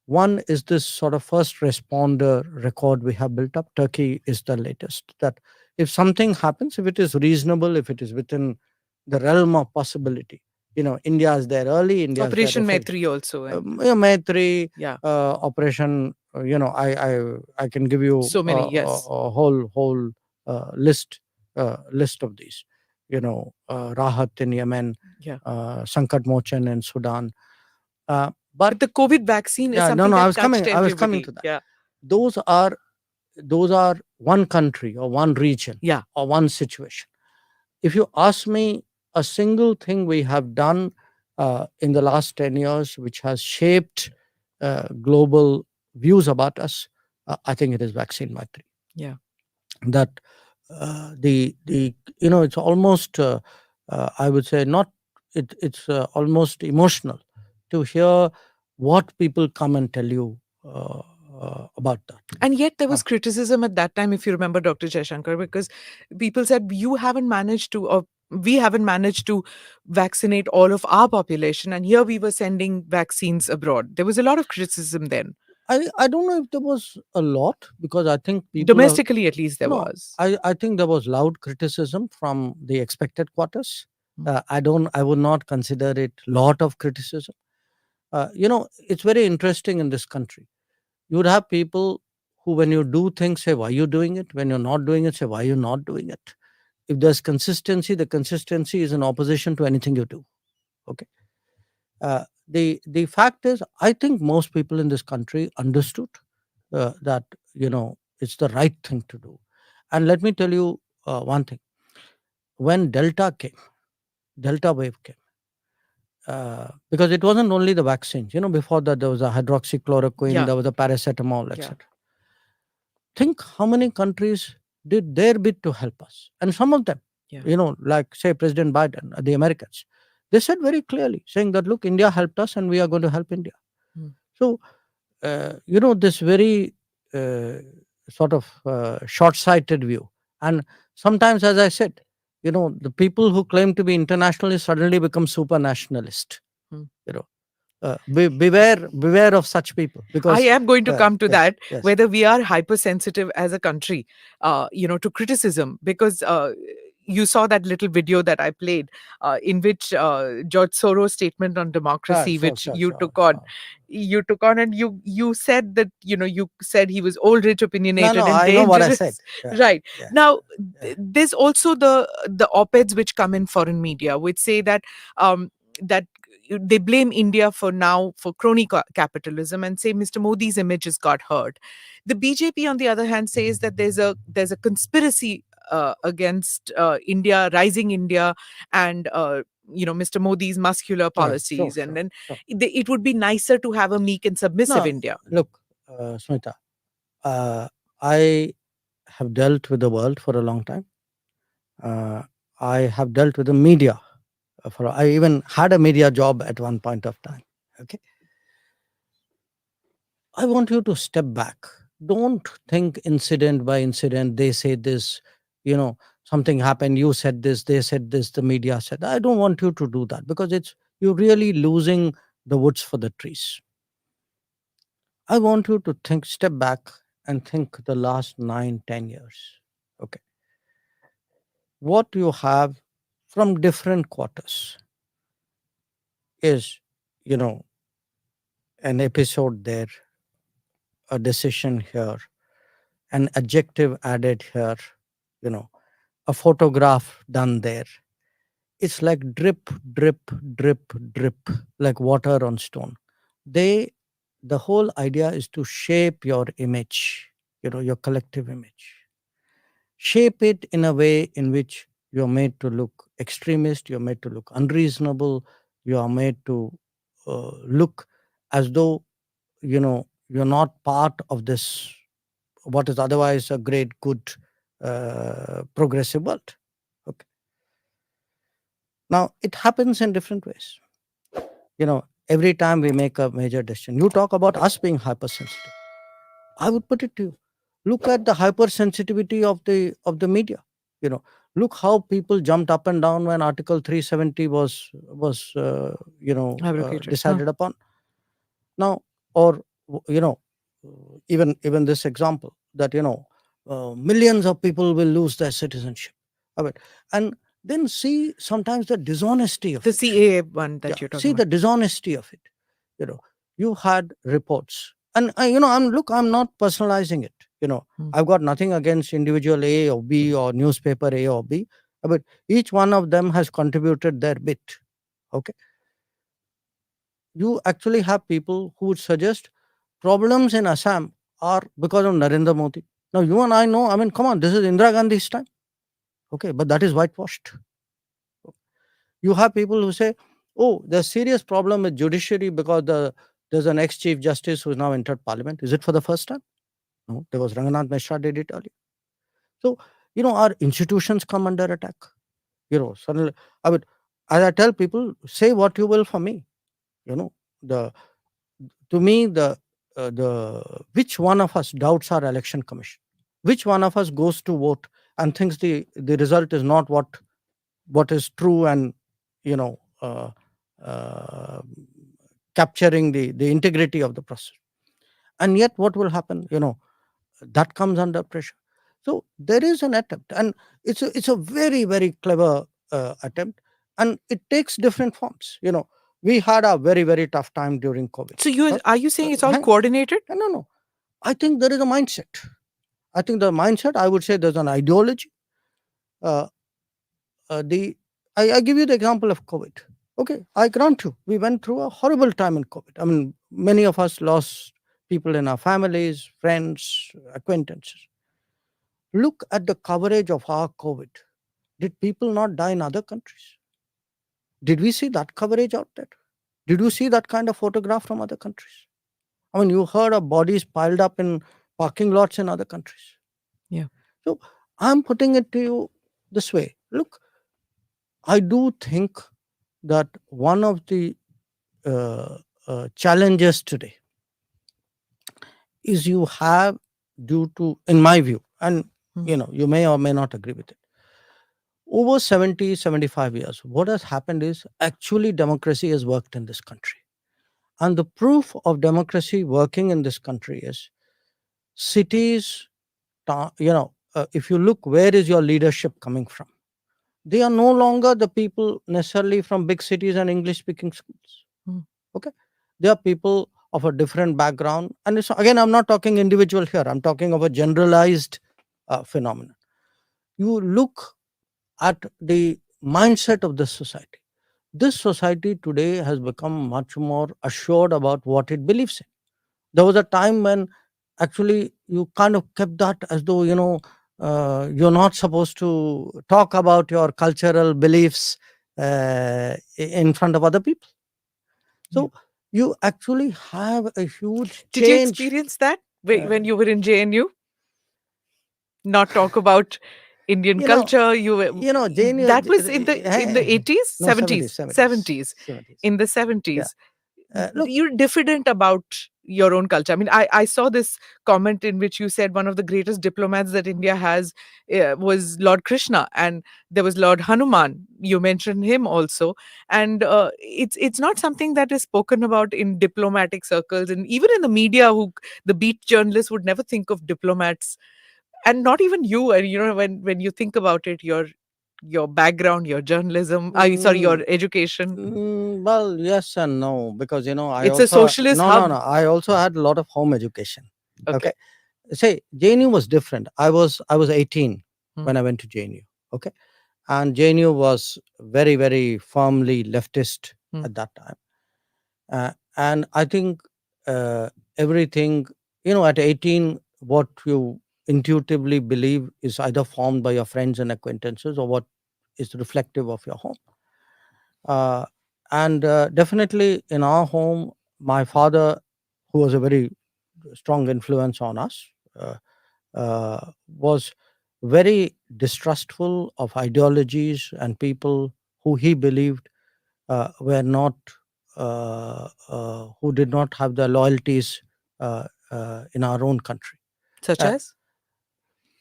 One is this sort of first responder record we have built up. Turkey is the latest. That if something happens, if it is reasonable, if it is within the realm of possibility, India is there early. India is there Operation effect- Maitri also. And, Maitri, yeah. Operation. I can give you So many, yes. a whole list of these. Rahat in Yemen, Yeah. Sankat Mochan in Sudan. But But the COVID vaccine is yeah, something that I was touched coming. I was coming everybody. to that. Yeah. Those are one country or one region, Yeah. or one situation. If you ask me, a single thing we have done in the last 10 years which has shaped global views about us, I think it is vaccine mattering. Yeah. That it's almost I would say not it's almost emotional to hear what people come and tell you about that. And yet there was criticism at that time, if you remember, Dr. Jaishankar, because people said you haven't managed to, or we haven't managed to vaccinate all of our population. And here we were sending vaccines abroad. There was a lot of criticism then. I don't know if there was a lot, because I think people Domestically, at least there no, was. I think there was loud criticism from the expected quarters. I would not consider it lot of criticism. It's very interesting in this country. You would have people who, when you do things, say, why are you doing it? When you're not doing it, say, why are you not doing it? If there's consistency, the consistency is in opposition to anything you do. Okay. The fact is, I think most people in this country understood that it's the right thing to do. And let me tell you one thing. When Delta wave came, because it wasn't only the vaccines. Before that there was a hydroxychloroquine, Yeah. there was a paracetamol, Yeah. etc. Think how many countries did their bit to help us, and some of them, Yeah. like say President Biden, the Americans, they said very clearly, saying that look, India helped us, and we are going to help India. So this very sort of short-sighted view, and sometimes, as I said, the people who claim to be internationalists suddenly become super nationalist. Beware of such people, because I am going to come to yes, that, yes. whether we are hypersensitive as a country, to criticism, because you saw that little video that I played, in which George Soros' statement on democracy, which you took on. You took on, and you said that you said he was old, rich, opinionated, No, and I dangerous. know what I said. Yeah, Right. yeah, Now, yeah. there's also the op-eds which come in foreign media, which say that that they blame India for crony capitalism, and say Mr. Modi's image has got hurt. The BJP, on the other hand, says that there's a conspiracy against India, rising India, and Mr. Modi's muscular policies, Sure, and then sure. it would be nicer to have a meek and submissive No, India. look, Smita, I have dealt with the world for a long time. I have dealt with the media. I even had a media job at one point of time. Okay. I want you to step back. Don't think incident by incident. They say this, something happened. You said this, they said this, the media said. I don't want you to do that, because you're really losing the woods for the trees. I want you to step back and think the last 9-10 years. Okay. What you have from different quarters is, an episode there, a decision here, an adjective added here, a photograph done there. It's like drip, drip, drip, drip, like water on stone. The whole idea is to shape your image, your collective image. Shape it in a way in which you're made to look extremist, you're made to look unreasonable, you are made to look as though, you're not part of this, what is otherwise a great, good, progressive world. Okay. Now, it happens in different ways. Every time we make a major decision, you talk about us being hypersensitive. I would put it to you. Look at the hypersensitivity of the media. Look how people jumped up and down when Article 370 was Abrogated. decided upon. Now, or even this example that millions of people will lose their citizenship of it, and then see sometimes the dishonesty of The it. CAA one that you're See talking the about. dishonesty of it. You had reports, and I'm not personalizing it. I've got nothing against individual A or B or newspaper A or B, but each one of them has contributed their bit. Okay, you actually have people who would suggest problems in Assam are because of Narendra Modi. Now you and I know, I mean, come on, this is Indira Gandhi's time. Okay, but that is whitewashed. You have people who say, oh, there's serious problem with judiciary because there's an ex-chief justice who has now entered parliament. Is it for the first time? No, there was Ranganath Mishra did it earlier. So, our institutions come under attack. Suddenly, as I tell people, say what you will for me. To me, the which one of us doubts our election commission? Which one of us goes to vote and thinks the result is not what is true and uh, uh, capturing the integrity of the process? And yet, what will happen? That comes under pressure. So there is an attempt, and it's a very, very clever attempt, and it takes different forms. We had a very, very tough time during COVID. So are you saying it's all hang- coordinated? No. I think there is a mindset. I think the mindset, I would say there's an ideology. I give you the example of COVID. Okay, I grant you, we went through a horrible time in COVID. I mean, many of us lost people in our families, friends, acquaintances. Look at the coverage of our COVID. Did people not die in other countries? Did we see that coverage out there? Did you see that kind of photograph from other countries? I mean, you heard of bodies piled up in parking lots in other countries. Yeah. So I'm putting it to you this way. Look, I do think that one of the challenges today is you have, due to, in my view, and you may or may not agree with it, over 70, 75 years, what has happened is actually democracy has worked in this country. And the proof of democracy working in this country is cities, if you look, where is your leadership coming from? They are no longer the people necessarily from big cities and English speaking schools. Okay. They are people of a different background. And again, I'm not talking individual here. I'm talking of a generalized phenomenon. You look at the mindset of this society. This society today has become much more assured about what it believes in. There was a time when actually you kind of kept that as though, you're not supposed to talk about your cultural beliefs in front of other people. So you actually have a huge Did you change. experience that when you were in JNU? Not talk about Indian culture. JNU, that was in the 80s, no, 70s, 70s. In the 70s. Look, You're diffident about your own culture. I mean, I saw this comment in which you said one of the greatest diplomats that India has was Lord Krishna, and there was Lord Hanuman. You mentioned him also, and it's not something that is spoken about in diplomatic circles, and even in the media, who the beat journalists would never think of diplomats, and not even you. And when you think about it, your background, your journalism, your education. Well, yes and no, because I It's also a socialist no, hub. I also had a lot of home education. Okay. Say JNU was different. I was 18 when I went to JNU. Okay, and JNU was very, very firmly leftist at that time, and I think everything, at 18, what you intuitively believe is either formed by your friends and acquaintances or what is reflective of your home. And definitely in our home, my father, who was a very strong influence on us, was very distrustful of ideologies and people who he believed were not, who did not have the loyalties in our own country. Such as?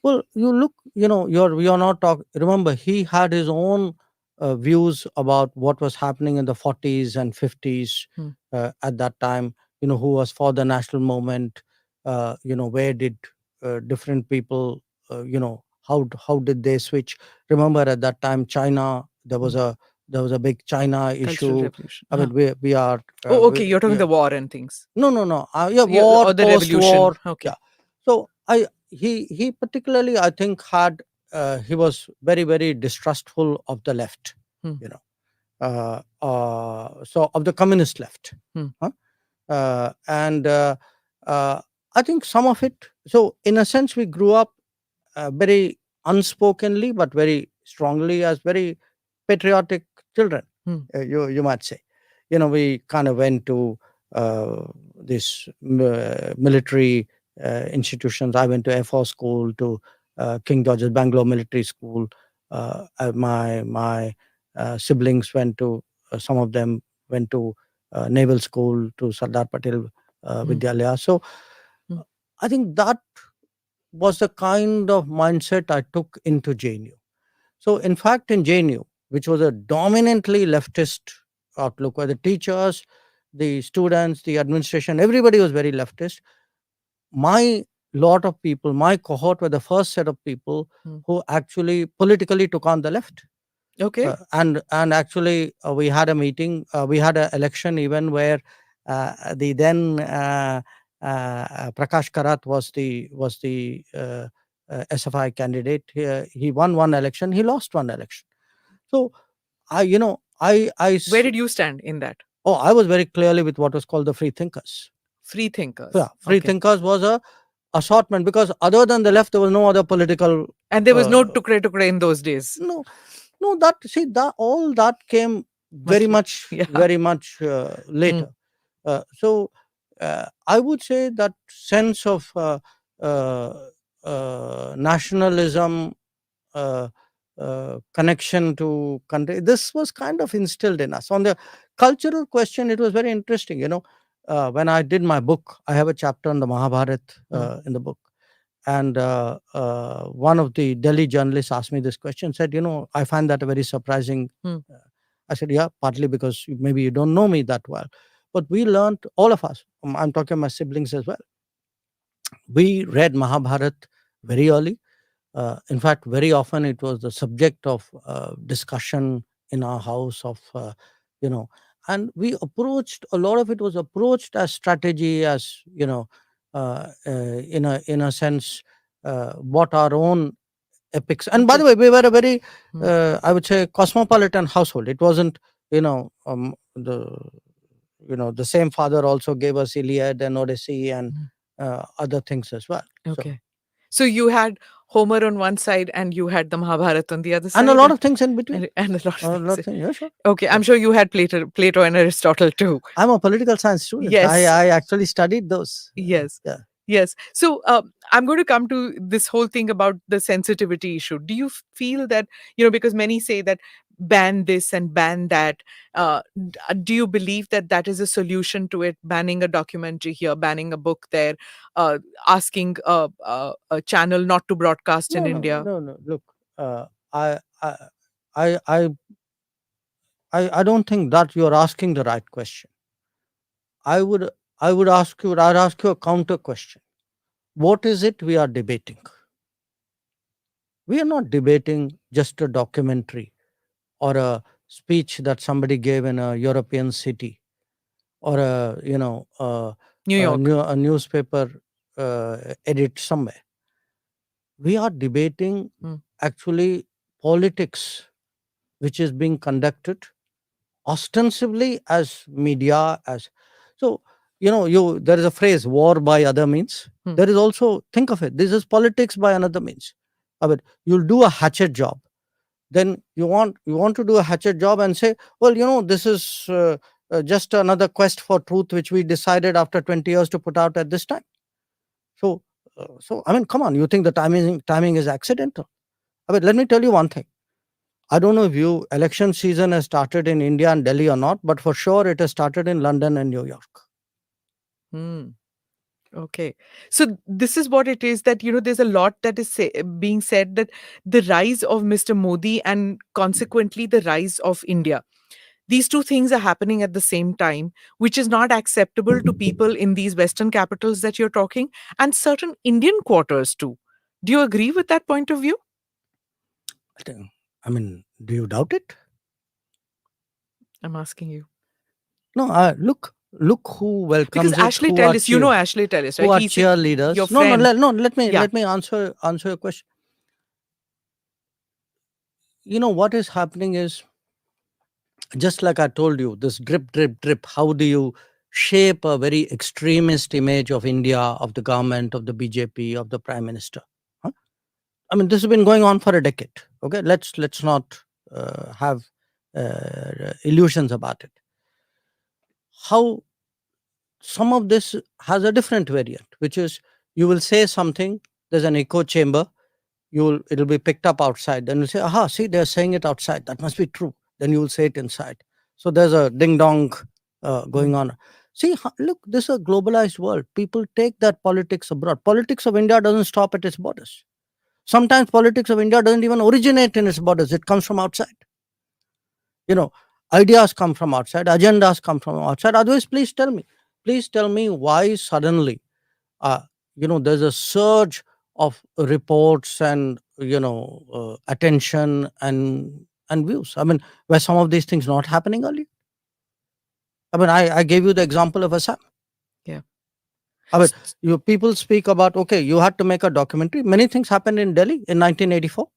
Well, you look, you're not talk. Remember, he had his own views about what was happening in the 40s and 50s Hmm. at that time. Who was for the national movement? Where did different people? How did they switch? Remember, at that time, China. Hmm. There was a big China Cultural issue. revolution. I mean, we are. Oh, okay. You're talking Yeah. the war and things. No, no, no. Yeah, war, Or the post revolution. war. Okay. Yeah. So he particularly, I think, had he was very, very distrustful of the left. Hmm. So of the communist left. Hmm. Huh? And I think some of it. So in a sense, we grew up very unspokenly, but very strongly as very patriotic children. Hmm. You might say. We kind of went to this military institutions. I went to Air Force School, to King George's Bangalore Military School. My siblings went to. Some of them went to Naval School, to Sardar Patel Hmm. Vidyalaya. So Hmm. I think that was the kind of mindset I took into JNU. So in fact, in JNU, which was a dominantly leftist outlook, where the teachers, the students, the administration, everybody was very leftist. My lot of people, my cohort, were the first set of people Hmm. who actually politically took on the left. Okay. And actually, we had a meeting. We had an election even where the then Prakash Karat was the SFI candidate. He won one election. He lost one election. So Where did you stand in that? I was very clearly with what was called the free thinkers. Free thinkers. Yeah, free Okay. thinkers was a assortment, because other than the left, there was no other political. And there was no tukre in those days. No, no. That all that came very much, Yeah. very much later. So I would say that sense of nationalism, connection to country, this was kind of instilled in us. On the cultural question, it was very interesting. When I did my book, I have a chapter on the Mahabharat in the book. And one of the Delhi journalists asked me this question, said, I find that a very surprising. I said, yeah, partly because maybe you don't know me that well. But we learned, all of us, I'm talking my siblings as well, we read Mahabharat very early. In fact, very often it was the subject of discussion in our house and we approached, a lot of it was approached as strategy, as, in a sense, what our own epics. And by the way, we were a very, I would say, cosmopolitan household. It wasn't, the same father also gave us Iliad and Odyssey and other things as well. Okay. So you had Homer on one side and you had the Mahabharata on the other side. And a lot of things in between. And a lot of things. Yeah, sure. Okay, I'm sure you had Plato and Aristotle too. I'm a political science student. Yes. I actually studied those. Yes. Yeah. Yes. So I'm going to come to this whole thing about the sensitivity issue. Do you feel that, because many say that ban this and ban that, do you believe that that is a solution to it? Banning a documentary here, banning a book there, asking a channel not to broadcast in India? No. Look, I don't think that you're asking the right question. I'd ask you a counter question. What is it we are debating? We are not debating just a documentary or a speech that somebody gave in a European city, or New York. a newspaper edit somewhere. We are debating actually politics, which is being conducted ostensibly as media, as so. There is a phrase, war by other means. There is also, think of it, this is politics by another means. I mean, you'll do a hatchet job, then you want to do a hatchet job and say, well, this is just another quest for truth, which we decided after 20 years to put out at this time. So I mean, come on, you think the timing is accidental? I mean, let me tell you one thing. I don't know if election season has started in India and Delhi or not, but for sure it has started in London and New York. Okay. So this is what it is that, there's a lot that is being said, that the rise of Mr. Modi and consequently the rise of India. These two things are happening at the same time, which is not acceptable to people in these Western capitals that you're talking, and certain Indian quarters too. Do you agree with that point of view? I mean, do you doubt it? I'm asking you. No, look who Because welcomes it, Ashley Tellis, Ashley Tellis, who right? are He's cheerleaders. your No, friend. let me Yeah. answer your question. What is happening is, just like I told you, this drip, drip, drip. How do you shape a very extremist image of India, of the government, of the BJP, of the prime minister? Huh? I mean, this has been going on for a decade. Okay, let's not have illusions about it. How some of this has a different variant, which is you will say something, there's an echo chamber, it'll be picked up outside, then you say, aha, see, they're saying it outside, that must be true. Then you will say it inside. So there's a ding dong going on. See, look, this is a globalized world. People take that politics abroad. Politics of India doesn't stop at its borders. Sometimes politics of India doesn't even originate in its borders. It comes from outside. Ideas come from outside, agendas come from outside. Otherwise, please tell me why suddenly there's a surge of reports and attention and views. I mean, were some of these things not happening earlier? I mean, I gave you the example of Assam. Yeah. I mean, people speak about, okay, you had to make a documentary. Many things happened in Delhi in 1984.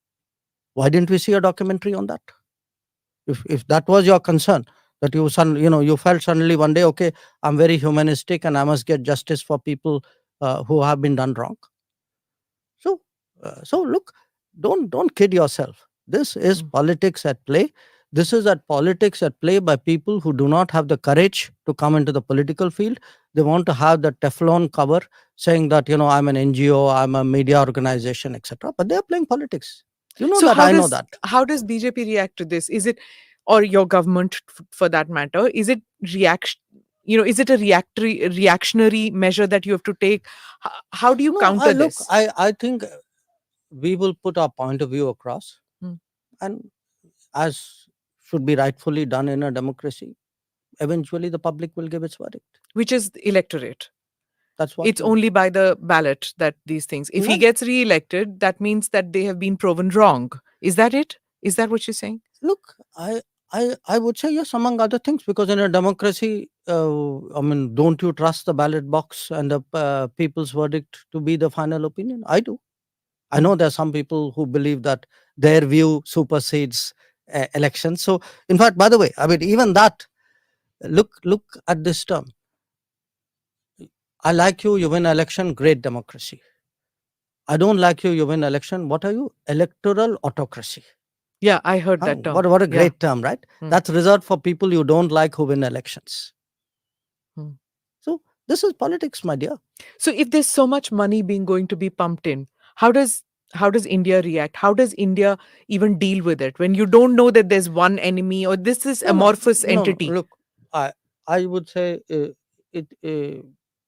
Why didn't we see a documentary on that? If that was your concern, that you felt suddenly one day, okay, I'm very humanistic and I must get justice for people who have been done wrong. So look, don't kid yourself. This is politics at play. This is politics at play by people who do not have the courage to come into the political field. They want to have the Teflon cover saying that, I'm an NGO, I'm a media organization, etc. But they are playing politics. So I know that. How does BJP react to this? Is it, or your government for that matter, is it reaction? Is it a reactionary measure that you have to take? How do you counter this? I think we will put our point of view across, and as should be rightfully done in a democracy, eventually the public will give its verdict. Which is the electorate. That's what it's only by the ballot that these things. If he gets re-elected, that means that they have been proven wrong. Is that it? Is that what you're saying? Look, I would say yes, among other things, because in a democracy, I mean, don't you trust the ballot box and the people's verdict to be the final opinion? I do. I know there are some people who believe that their view supersedes elections. So, in fact, by the way, I mean, even that, look at this term. I like you, you win election, great democracy. I don't like you, you win election. What are you? Electoral autocracy. Yeah, I heard that term. What a great term, right? That's reserved for people you don't like who win elections. So this is politics, my dear. So if there's so much money going to be pumped in, how does India react? How does India even deal with it when you don't know that there's one enemy or this is amorphous entity? Look, I would say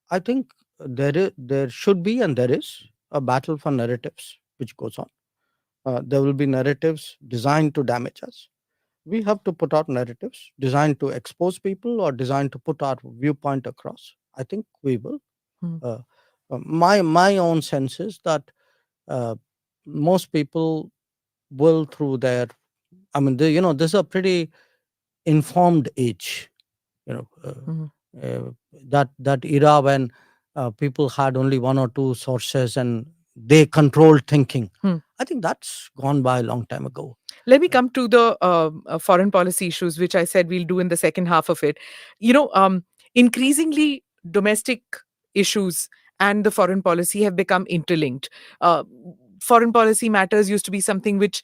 I think there should be and there is a battle for narratives which goes on. There will be narratives designed to damage us. We have to put out narratives designed to expose people or designed to put our viewpoint across. I think we will. My own sense is that most people will, through their, I mean, this is a pretty informed age. That era when people had only one or two sources and they controlled thinking. I think that's gone by a long time ago. Let me come to the foreign policy issues, which I said we'll do in the second half of it. Increasingly domestic issues and the foreign policy have become interlinked. Foreign policy matters used to be something which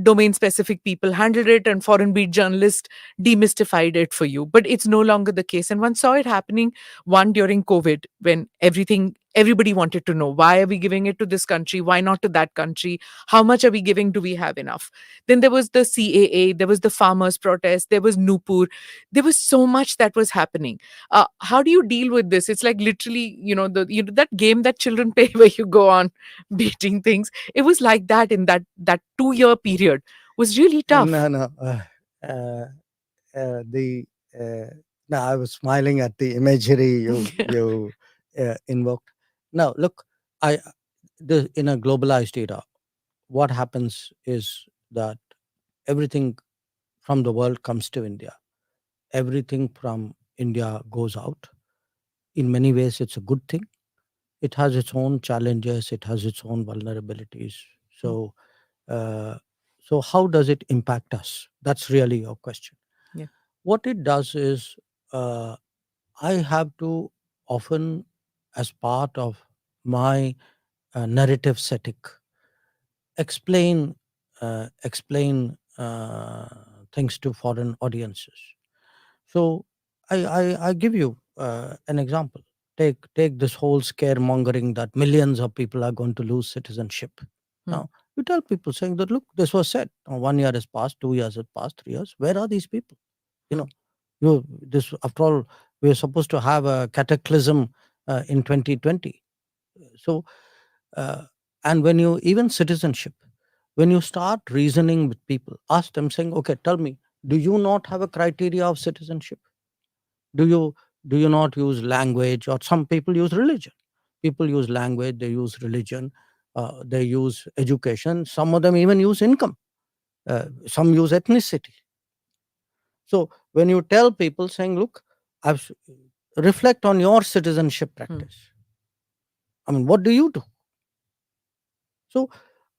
domain-specific people handled it, and foreign beat journalists demystified it for you. But it's no longer the case. And one saw it happening, one during COVID, when everything everybody wanted to know, why are we giving it to this country? Why not to that country? How much are we giving? Do we have enough? Then there was the CAA, there was the farmers' protest, there was Nupur. There was so much that was happening. How do you deal with this? It's like literally, that game that children play where you go on beating things. It was like that in that 2 year period. Was really tough. No, no. Uh, the no, I was smiling at the imagery you invoked. Now, look, I in a globalized era, what happens is that everything from the world comes to India. Everything from India goes out. In many ways, it's a good thing. It has its own challenges. It has its own vulnerabilities. So, uh, so how does it impact us? That's really your question. Yeah. What it does is, uh, I have to often, as part of my narrative setting, explain things to foreign audiences. So I give you an example. Take this whole scaremongering that millions of people are going to lose citizenship. Now you tell people saying that, look, this was said. Now, 1 year has passed, 2 years has passed, 3 years. Where are these people? You know, this after all, we are supposed to have a cataclysm in 2020. So and when you even citizenship, when you start reasoning with people, ask them saying, okay, tell me, do you not have a criteria of citizenship? Do you not use language? Or some people use religion. People use language, they use religion, they use education, some of them even use income, some use ethnicity. So when you tell people saying, look, reflect on your citizenship practice, I mean, what do you do? So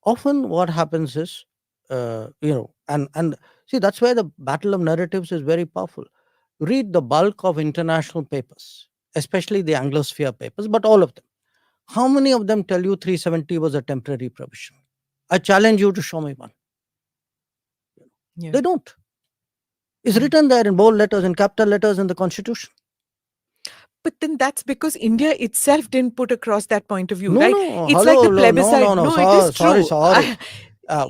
often what happens is, and see, that's where the battle of narratives is very powerful. Read the bulk of international papers, especially the Anglosphere papers, but all of them. How many of them tell you 370 was a temporary provision? I challenge you to show me one. Yeah. They don't. It's written there in bold letters, in capital letters in the Constitution. But then that's because India itself didn't put across that point of view, No, right? no, It's like the hello, plebiscite. no, No, it is sorry, true. sorry.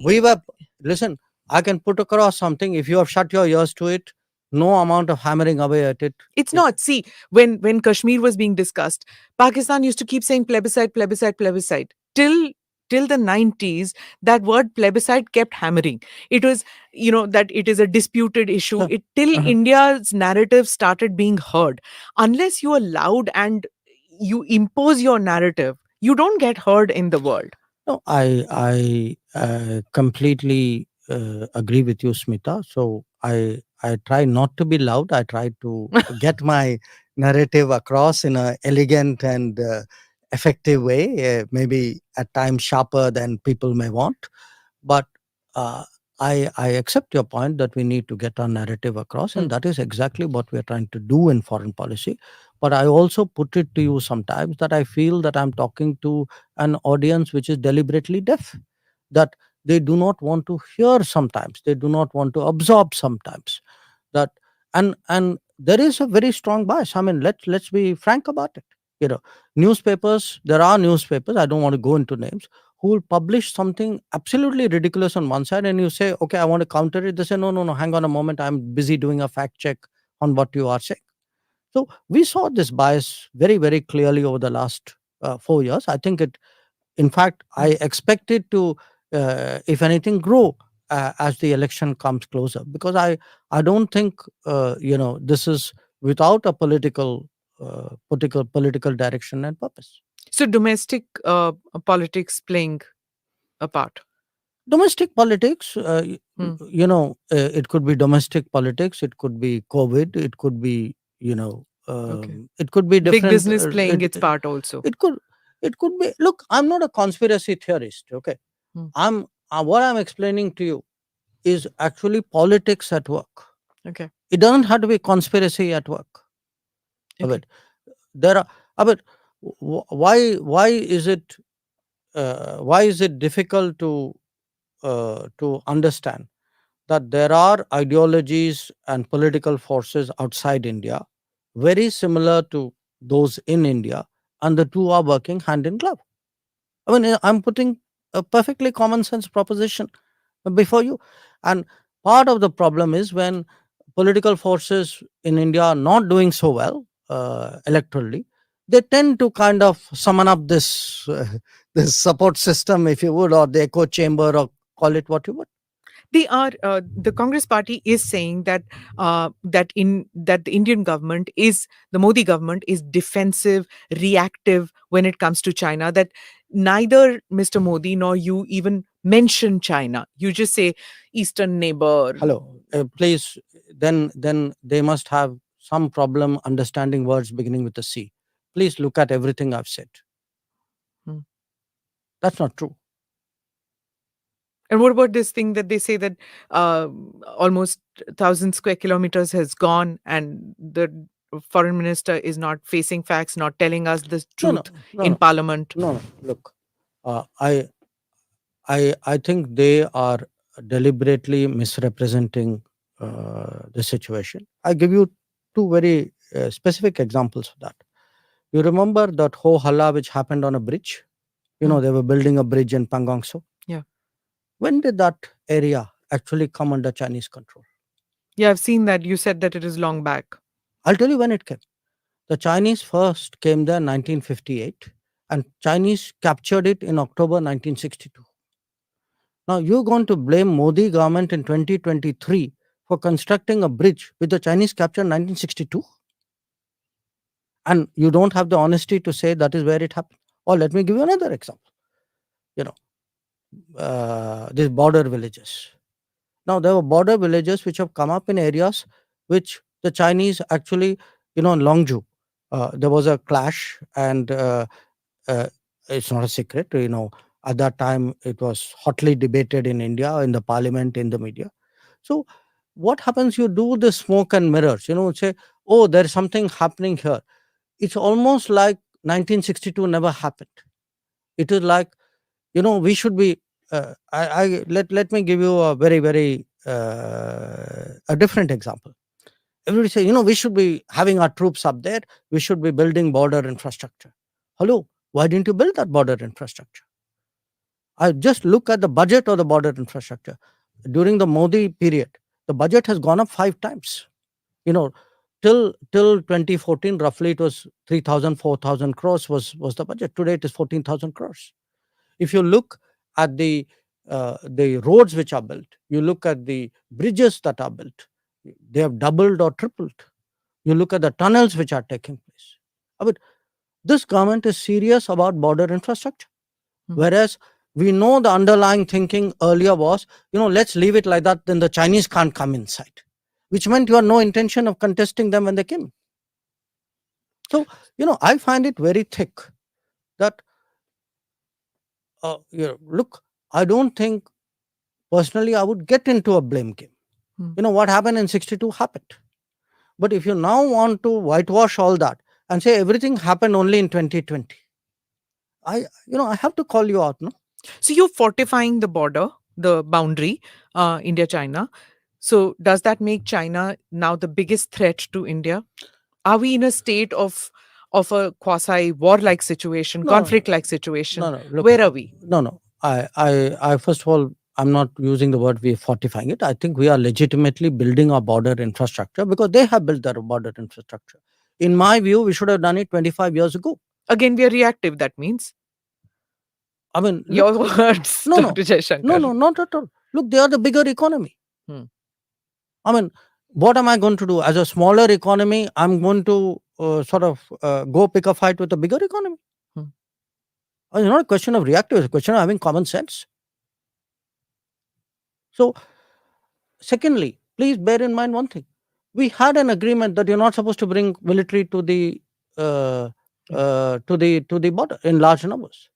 We were, listen, I can put across something. If you have shut your ears to it, no amount of hammering away at it. It's not. See, when Kashmir was being discussed, Pakistan used to keep saying plebiscite, plebiscite, plebiscite. Till the 90s, that word plebiscite kept hammering. It was, that it is a disputed issue. Till India's narrative started being heard. Unless you are loud and you impose your narrative, you don't get heard in the world. No, I completely agree with you, Smita. So I try not to be loud. I try to get my narrative across in a elegant and effective way. Maybe at times sharper than people may want, but uh, I accept your point that we need to get our narrative across, and that is exactly what we are trying to do in foreign policy. But I also put it to you sometimes that I feel that I'm talking to an audience which is deliberately deaf, that they do not want to hear sometimes, they do not want to absorb sometimes. That and there is a very strong bias. I mean, let's be frank about it. Newspapers, there are newspapers, I don't want to go into names, who will publish something absolutely ridiculous on one side, and you say, okay, I want to counter it. They say, no, no, no, hang on a moment, I'm busy doing a fact check on what you are saying. So we saw this bias very, very clearly over the last 4 years. I think in fact, I expect it to, if anything, grow as the election comes closer, because I don't think this is without a political direction and purpose. So domestic politics playing a part. Domestic politics, it could be domestic politics, it could be COVID, it could be, it could be Big different. business playing its part also. It could be. Look, I'm not a conspiracy theorist. Okay, I'm what I'm explaining to you is actually politics at work. Okay. It doesn't have to be conspiracy at work. Okay. There are. But why is it difficult to understand that there are ideologies and political forces outside India, very similar to those in India, and the two are working hand in glove. I mean, I'm putting a perfectly common sense proposition before you. And part of the problem is when political forces in India are not doing so well electorally, they tend to kind of summon up this this support system, if you would, or the echo chamber, or call it what you would. The Congress party is saying that that the Indian government is the Modi government is defensive, reactive when it comes to China. That neither Mr. Modi nor you even mention China. You just say eastern neighbor. Hello, please. Then they must have some problem understanding words beginning with a C. Please look at everything I've said. Hmm. That's not true. And what about this thing that they say that almost 1,000 square kilometers has gone, and the foreign minister is not facing facts, not telling us the truth in Parliament? No. Look, I think they are deliberately misrepresenting the situation. I give you two very specific examples of that. You remember that ho halla which happened on a bridge? You know, they were building a bridge in Pangongso. Yeah. When did that area actually come under Chinese control? Yeah, I've seen that. You said that it is long back. I'll tell you when it came. The Chinese first came there in 1958, and Chinese captured it in October 1962. Now you're going to blame Modi government in 2023 for constructing a bridge with the Chinese captured in 1962? And you don't have the honesty to say that is where it happened. Or let me give you another example. You know, these border villages. Now there were border villages which have come up in areas which the Chinese actually, you know, in Longju, there was a clash, and it's not a secret, you know, at that time it was hotly debated in India, in the parliament, in the media. So what happens, you do the smoke and mirrors, you know, say, oh, there's something happening here. It's almost like 1962 never happened. It is like, you know, we should be let me give you a very a different example. Everybody say, you know, we should be having our troops up there, we should be building border infrastructure. Hello, why didn't you build that border infrastructure? I just look at the budget of the border infrastructure. During the Modi period, the budget has gone up 5 times. You know, till 2014, roughly it was 3,000, 4,000 crores was the budget. Today it is 14,000 crores. If you look at the roads which are built, you look at the bridges that are built, they have doubled or tripled. You look at the tunnels which are taking place. I mean, this government is serious about border infrastructure. Whereas we know the underlying thinking earlier was, you know, let's leave it like that, then the Chinese can't come inside, which meant you had no intention of contesting them when they came. So, you know, I find it very thick that, you know, look, I don't think personally I would get into a blame game. You know, what happened in 62 happened. But if you now want to whitewash all that and say everything happened only in 2020, I have to call you out, no? So you're fortifying the border, the boundary, India-China. So does that make China now the biggest threat to India? Are we in a state of a quasi war-like situation, conflict-like situation? No. Look, where are we? No. I first of all, I'm not using the word we're fortifying it. I think we are legitimately building our border infrastructure because they have built their border infrastructure. In my view, we should have done it 25 years ago. Again, we are reactive, that means. I mean, look, Your words, Dr. Jaishankar. No, not at all. Look, they are the bigger economy. I mean, what am I going to do? As a smaller economy, I'm going to go pick a fight with a bigger economy. It's not a question of reactive, it's a question of having common sense. So, secondly, please bear in mind one thing. We had an agreement that you're not supposed to bring military to the border in large numbers.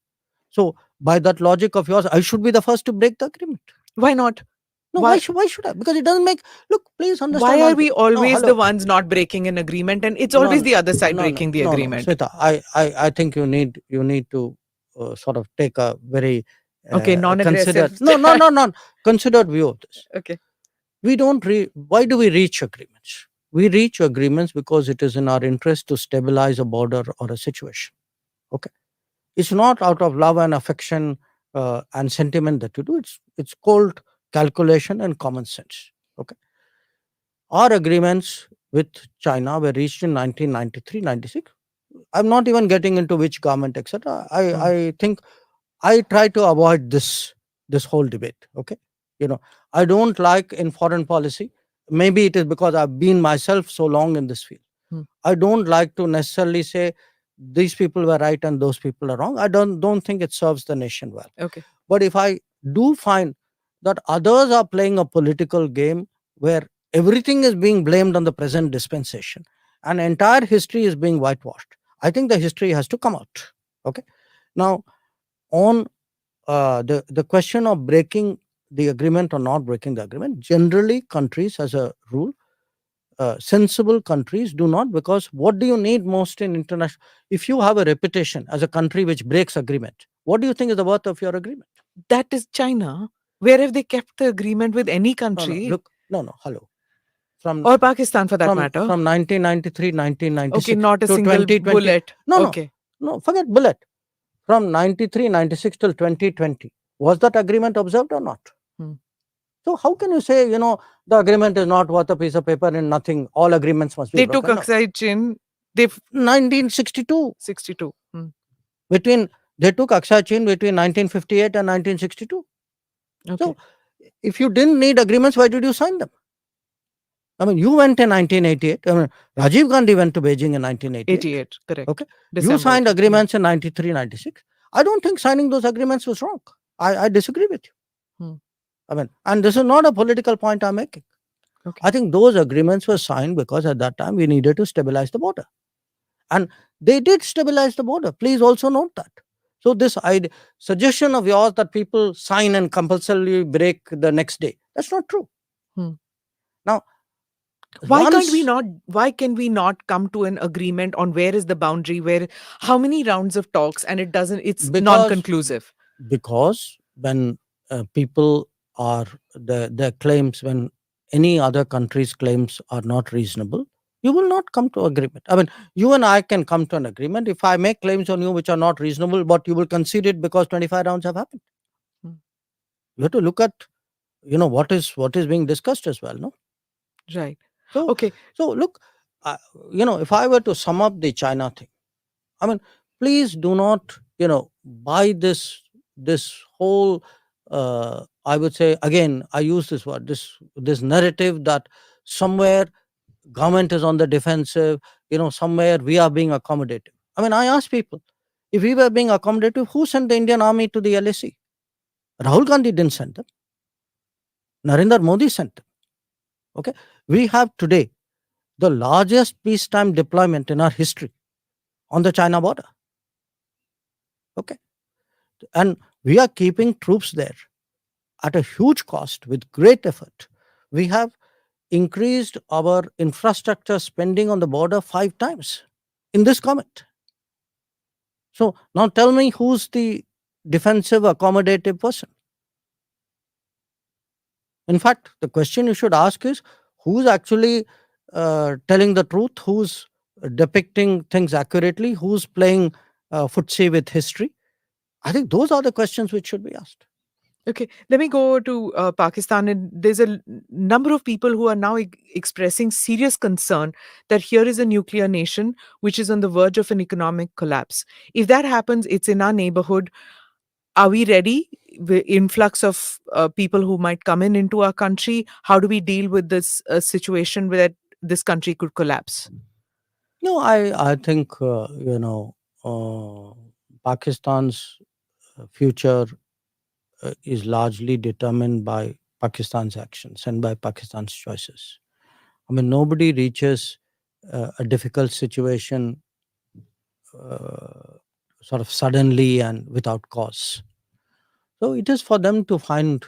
So, by that logic of yours, I should be the first to break the agreement. Why not? No, why should I? Because it doesn't make. Look, please understand. Why are we always the ones not breaking an agreement, and it's always the other side breaking the agreement? Smita, I think you need to sort of take a very non-aggressive. considered view of this. Okay. We don't. Why do we reach agreements? We reach agreements because it is in our interest to stabilize a border or a situation. Okay, it's not out of love and affection and sentiment that you do. It's cold calculation and common sense. Okay, our agreements with China were reached in 1993, 96. I'm not even getting into which government, etc. I think I try to avoid this whole debate. Okay, you know, I don't like in foreign policy. Maybe it is because I've been myself so long in this field. I don't like to necessarily say these people were right and those people are wrong. I don't think it serves the nation well. Okay. But if I do find that others are playing a political game where everything is being blamed on the present dispensation and entire history is being whitewashed, I think the history has to come out. Okay. Now, on the question of breaking the agreement or not breaking the agreement, generally countries, as a rule, sensible countries do not, because what do you need most in international? If you have a reputation as a country which breaks agreement, what do you think is the worth of your agreement? That is China. Where have they kept the agreement with any No, country? look, no, hello. Or Pakistan for that from matter. from 1993, 1996 Okay, not a to single 2020. bullet. No, Okay. no, forget bullet. From 93, 96 till 2020, was that agreement observed or not? So how can you say, the agreement is not worth a piece of paper and nothing, all agreements must be They took broken? No. Aksai Chin. They've 1962. 62. They took Aksai Chin between 1958 and 1962. Okay. So if you didn't need agreements, why did you sign them? I mean, you went in 1988. I mean, Rajiv Gandhi went to Beijing in 1988. 88, correct. Okay. December You signed 88. agreements in 93, 96. I don't think signing those agreements was wrong. I disagree with you. I mean, and this is not a political point I'm making. Okay. I think those agreements were signed because at that time we needed to stabilize the border. And they did stabilize the border. Please also note that. So this suggestion of yours that people sign and compulsorily break the next day, that's not true. Now, why can we not come to an agreement on where is the boundary, how many rounds of talks, and it's non-conclusive? Because when people are their claims, when any other country's claims are not reasonable, you will not come to agreement. I mean, you and I can come to an agreement. If I make claims on you which are not reasonable, but you will concede it because 25 rounds have happened. You have to look at, what is being discussed as well, no? Right. So, okay. So look, if I were to sum up the China thing, I mean, please do not, buy this whole, I would say, again, I use this word, this narrative that somewhere government is on the defensive, somewhere we are being accommodative. I mean, I ask people, if we were being accommodative, who sent the Indian army to the LAC? Rahul Gandhi didn't send them. Narendra Modi sent them. Okay. We have today the largest peacetime deployment in our history on the China border. Okay. And we are keeping troops there at a huge cost with great effort. We have increased our infrastructure spending on the border 5 times in this government. So now tell me, who's the defensive accommodative person? In fact, the question you should ask is, who's actually telling the truth, who's depicting things accurately, who's playing footsie with history? I think those are the questions which should be asked. Okay, let me go to Pakistan. And there's a number of people who are now expressing serious concern that here is a nuclear nation which is on the verge of an economic collapse. If that happens, it's in our neighborhood. Are we ready? The influx of people who might come into our country. How do we deal with this situation where this country could collapse? No, I think, Pakistan's future is largely determined by Pakistan's actions and by Pakistan's choices. I mean, nobody reaches a difficult situation sort of suddenly and without cause. So it is for them to find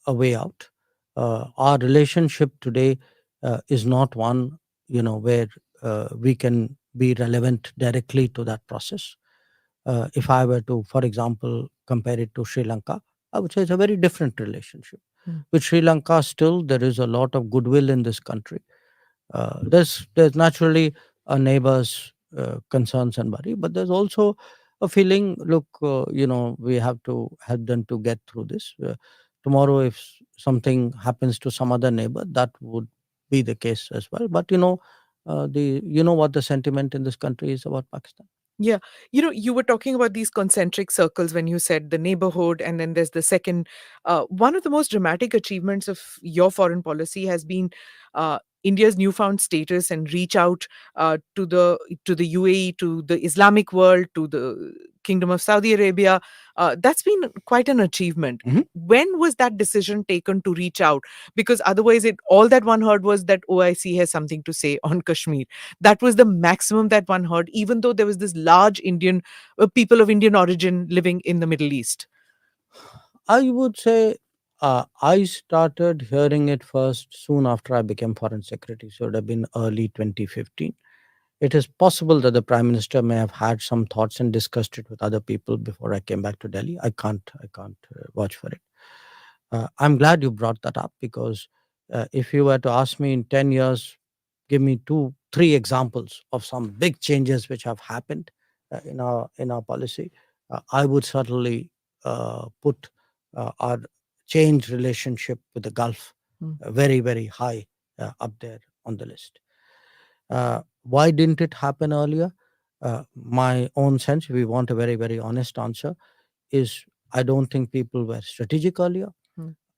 a way out. Our relationship today is not one, where we can be relevant directly to that process. If I were to, for example, compare it to Sri Lanka, I would say it's a very different relationship. With Sri Lanka, still there is a lot of goodwill in this country. There's naturally a neighbor's concerns and worry, but there's also a feeling, look, we have to help them to get through this. Tomorrow, if something happens to some other neighbor, that would be the case as well. But what the sentiment in this country is about Pakistan. Yeah. You were talking about these concentric circles when you said the neighborhood, and then there's the second. One of the most dramatic achievements of your foreign policy has been India's newfound status and reach out to the UAE, to the Islamic world, to the Kingdom of Saudi Arabia. That's been quite an achievement. Mhm. When was that decision taken to reach out? Because otherwise, all that one heard was that OIC has something to say on Kashmir. That was the maximum that one heard, even though there was this large Indian people of Indian origin living in the Middle East. I would say I started hearing it first soon after I became foreign secretary. So it would have been early 2015. It is possible that the prime minister may have had some thoughts and discussed it with other people before I came back to Delhi. I can't vouch for it. I'm glad you brought that up, because if you were to ask me in 10 years, give me 2 3 examples of some big changes which have happened in our policy, I would certainly put our changed relationship with the Gulf very, very high up there on the list. Why didn't it happen earlier? My own sense, if we want a very, very honest answer, is I don't think people were strategic earlier.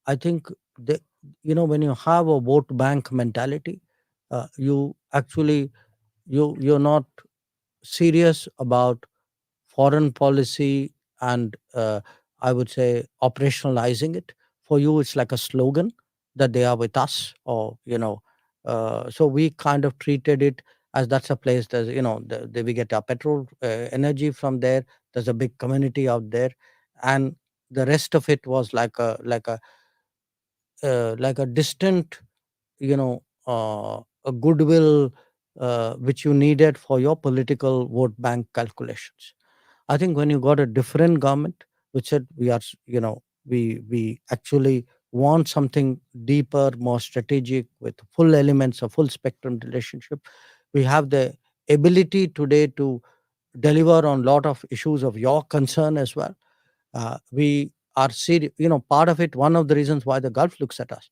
I think they, when you have a vote bank mentality, you actually you're not serious about foreign policy and I would say operationalizing it. For you, it's like a slogan that they are with us, or so we kind of treated it as that's a place that we get our petrol energy from there. There's a big community out there, and the rest of it was like a distant, a goodwill which you needed for your political vote bank calculations. I think when you got a different government which said we are, we actually want something deeper, more strategic, with full elements of full spectrum relationship, we have the ability today to deliver on a lot of issues of your concern as well. We are serious, part of it, one of the reasons why the Gulf looks at us.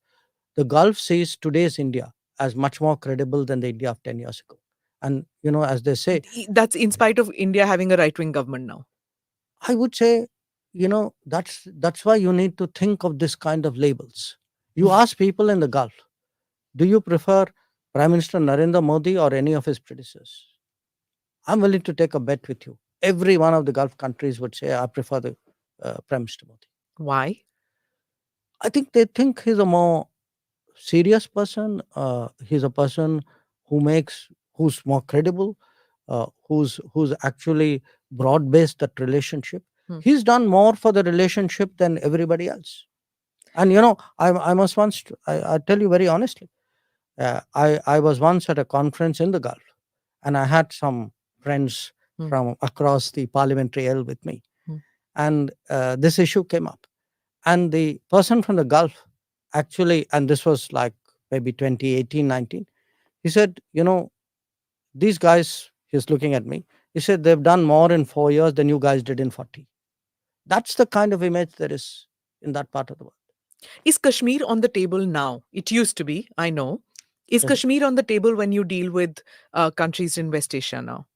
The Gulf sees today's India as much more credible than the India of 10 years ago. And, as they say, That's in spite of India having a right-wing government now. I would say, that's why you need to think of this kind of labels. You ask people in the Gulf, do you prefer Prime Minister Narendra Modi or any of his predecessors? I'm willing to take a bet with you. Every one of the Gulf countries would say, I prefer the Prime Minister Modi. Why? I think they think he's a more serious person. He's a person who's more credible, who's actually broad based that relationship. He's done more for the relationship than everybody else. And I must I tell you very honestly, I was once at a conference in the Gulf, and I had some friends from across the parliamentary aisle with me, and this issue came up, and the person from the Gulf actually, and this was like maybe 2018, 19, he said, these guys, he's looking at me, he said, they've done more in 4 years than you guys did in 40. That's the kind of image there is in that part of the world. Is Kashmir on the table now? It used to be, I know. Is Yes. Kashmir on the table when you deal with countries in West Asia now?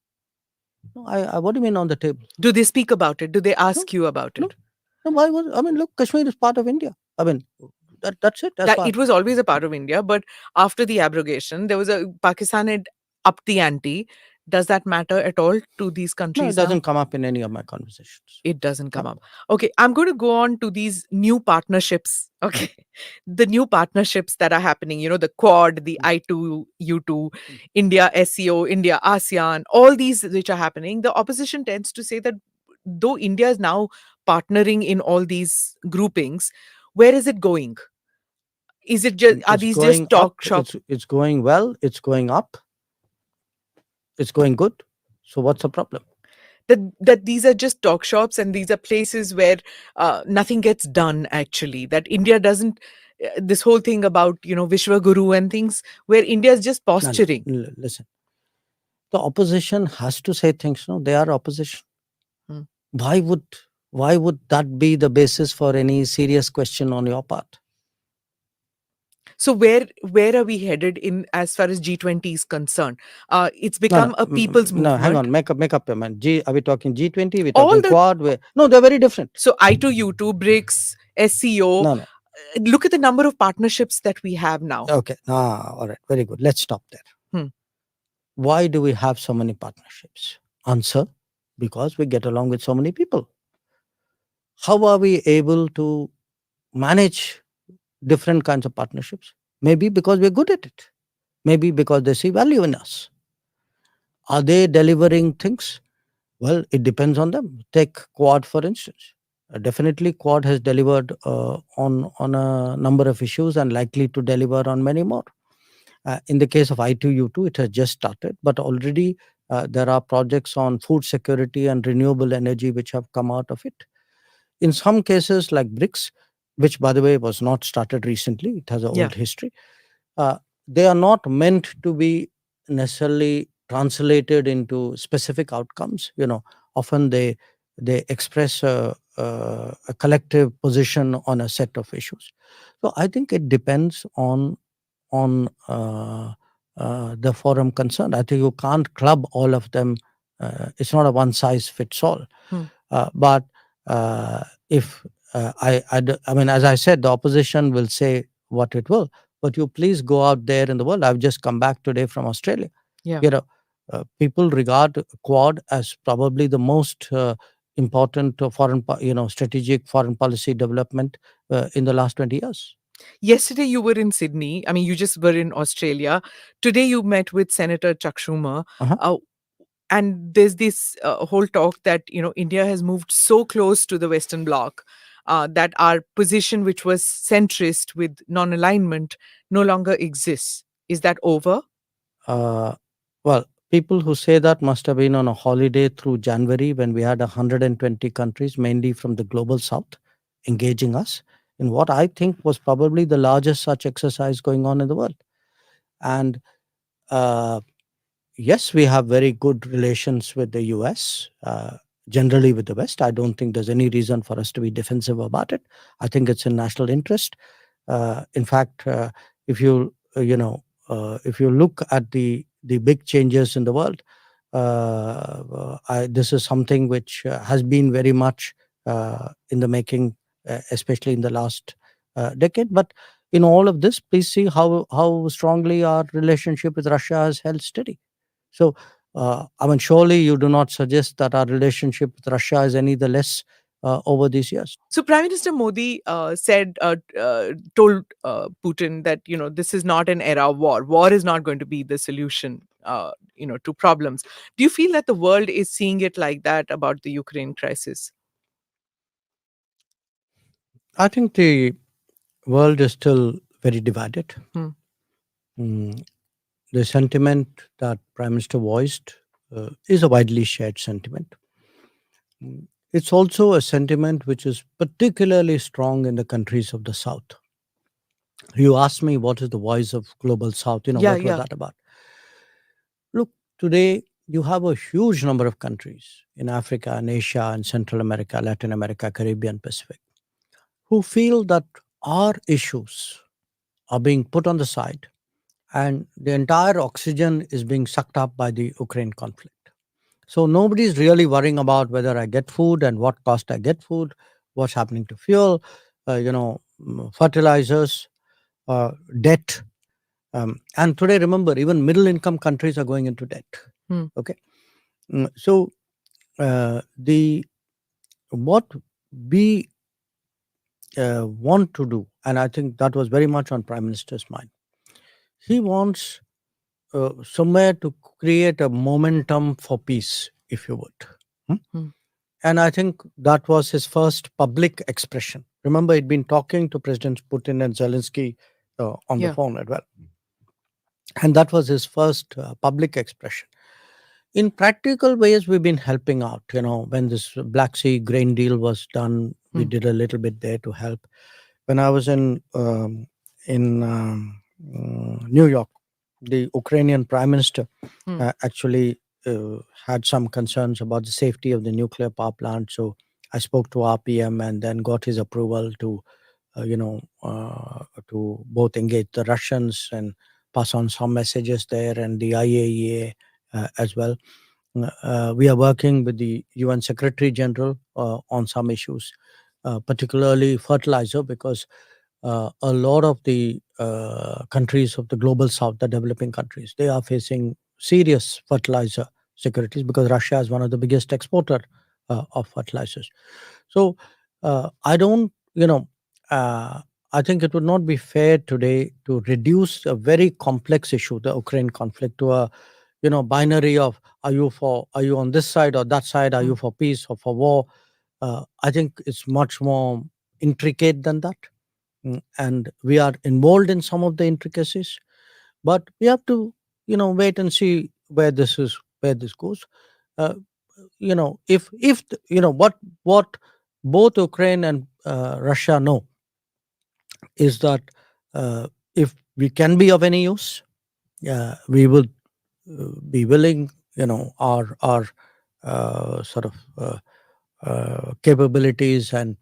No, what do you mean on the table? Do they speak about it? Do they ask you about it? No, look, Kashmir is part of India. I mean, that's it. That's It was always a part of India, but after the abrogation, Pakistan had upped the ante. Does that matter at all to these No, countries? it doesn't come up in any of my conversations. It doesn't come No. up. Okay, I'm going to go on to these new partnerships. Okay, the new partnerships that are happening, the Quad, the I2, U2, India SEO, India ASEAN, all these which are happening. The opposition tends to say that though India is now partnering in all these groupings, where is it going? Is it just, are It's these going just talk up, shop? It's going well. It's going up. It's going good. So what's the problem? That these are just talk shops, and these are places where nothing gets done actually, that India doesn't, this whole thing about Vishwa Guru and things, where India is just No, posturing. listen, the opposition has to say things. No, they are opposition. Why would that be the basis for any serious question on your part? So where are we headed in as far as G20 is concerned? It's No, become a people's no, hang movement. on. Make up your mind. Are we talking G20? Are we All talking the Quad? No, they're very different. So I2U2, BRICS, SCO. No, no. Look at the number of partnerships that we have now. Okay. All right. Very good. Let's stop there. Why do we have so many partnerships? Answer: because we get along with so many people. How are we able to manage different kinds of partnerships? Maybe because we're good at it. Maybe because they see value in us. Are they delivering things? Well, it depends on them. Take Quad, for instance. Definitely, Quad has delivered on a number of issues and likely to deliver on many more. In the case of I2U2, it has just started, but already there are projects on food security and renewable energy which have come out of it. In some cases, like BRICS, which by the way was not started recently, it has an Yeah. old history. They are not meant to be necessarily translated into specific outcomes. Often they express a collective position on a set of issues. So I think it depends on the forum concerned. I think you can't club all of them. It's not a one size fits all. But if I mean, as I said, the opposition will say what it will. But you please go out there in the world. I've just come back today from Australia. Yeah. People regard Quad as probably the most important strategic foreign policy development in the last 20 years. Yesterday you were in Sydney. I mean, you just were in Australia. Today you met with Senator Chuck Schumer. And there's this whole talk that India has moved so close to the Western Bloc that our position, which was centrist with non-alignment, no longer exists. Is that over? Well, people who say that must have been on a holiday through January when we had 120 countries, mainly from the global south, engaging us in what I think was probably the largest such exercise going on in the world. And yes, we have very good relations with the US, generally with the West. I don't think there's any reason for us to be defensive about it. I think it's in national interest. In fact, if you if you look at the big changes in the world, this is something which has been very much in the making, especially in the last decade. But in all of this, please see how strongly our relationship with Russia has held steady. So, I mean, surely you do not suggest that our relationship with Russia is any the less over these years. So Prime Minister Modi told Putin that this is not an era of war. War is not going to be the solution to problems. Do you feel that the world is seeing it like that about the Ukraine crisis? I think the world is still very divided. The sentiment that Prime Minister voiced is a widely shared sentiment. It's also a sentiment which is particularly strong in the countries of the South. You asked me what is the voice of global South, what was that about? Look, today you have a huge number of countries in Africa and Asia and Central America, Latin America, Caribbean, Pacific, who feel that our issues are being put on the side and the entire oxygen is being sucked up by the Ukraine conflict. So nobody's really worrying about whether I get food and what cost I get food, what's happening to fuel, fertilizers, debt. And today, remember, even middle income countries are going into debt. Okay. So what we want to do, and I think that was very much on Prime Minister's mind, he wants somewhere to create a momentum for peace, if you would. And I think that was his first public expression. Remember, he'd been talking to Presidents Putin and Zelensky on the phone as well. And that was his first public expression. In practical ways, we've been helping out. When this Black Sea grain deal was done, we did a little bit there to help. When I was in New York, the Ukrainian Prime Minister actually had some concerns about the safety of the nuclear power plant. So I spoke to RPM and then got his approval to, to both engage the Russians and pass on some messages there, and the IAEA as well. We are working with the UN Secretary General on some issues, particularly fertilizer, because a lot of the countries of the global south, the developing countries, they are facing serious fertilizer securities because Russia is one of the biggest exporter of fertilizers. So I don't, I think it would not be fair today to reduce a very complex issue, the Ukraine conflict, to a binary of are you on this side or that side? Are you for peace or for war? I think it's much more intricate than that. And we are involved in some of the intricacies, but we have to wait and see where this goes. uh, if what both Ukraine and Russia know is that if we can be of any use, we will be willing, our sort of capabilities and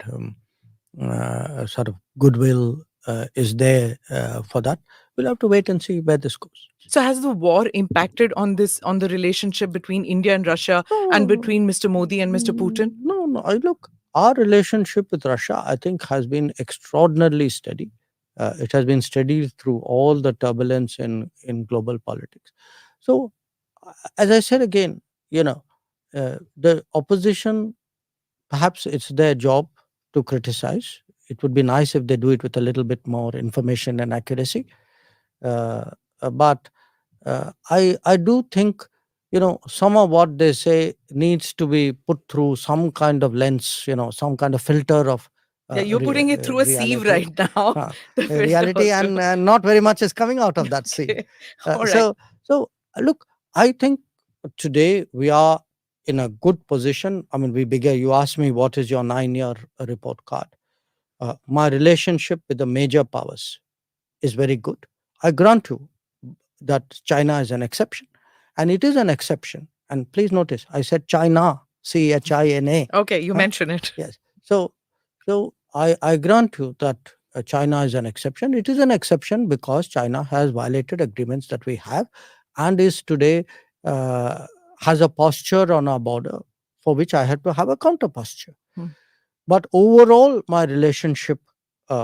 sort of goodwill is there for that. We'll have to wait and see where this goes. So has the war impacted on the relationship between India and Russia and between Mr. Modi and Mr. Putin? No. Look, our relationship with Russia, I think, has been extraordinarily steady. It has been steady through all the turbulence in global politics. So, as I said again, the opposition, perhaps it's their job to criticize. It would be nice if they do it with a little bit more information and accuracy. But I do think some of what they say needs to be put through some kind of lens, some kind of filter of Yeah, you're putting it through a sieve right now. The filter reality, also. and not very much is coming out of that sieve. Okay. All right. So look, I think today we are in a good position. I mean, we began. You asked me what is your 9-year report card. My relationship with the major powers is very good. I grant you that China is an exception, and it is an exception. And please notice, I said China, China. Okay, you mention it. Yes. So I grant you that China is an exception. It is an exception because China has violated agreements that we have, and is today has a posture on our border for which I had to have a counter posture. But overall, my relationship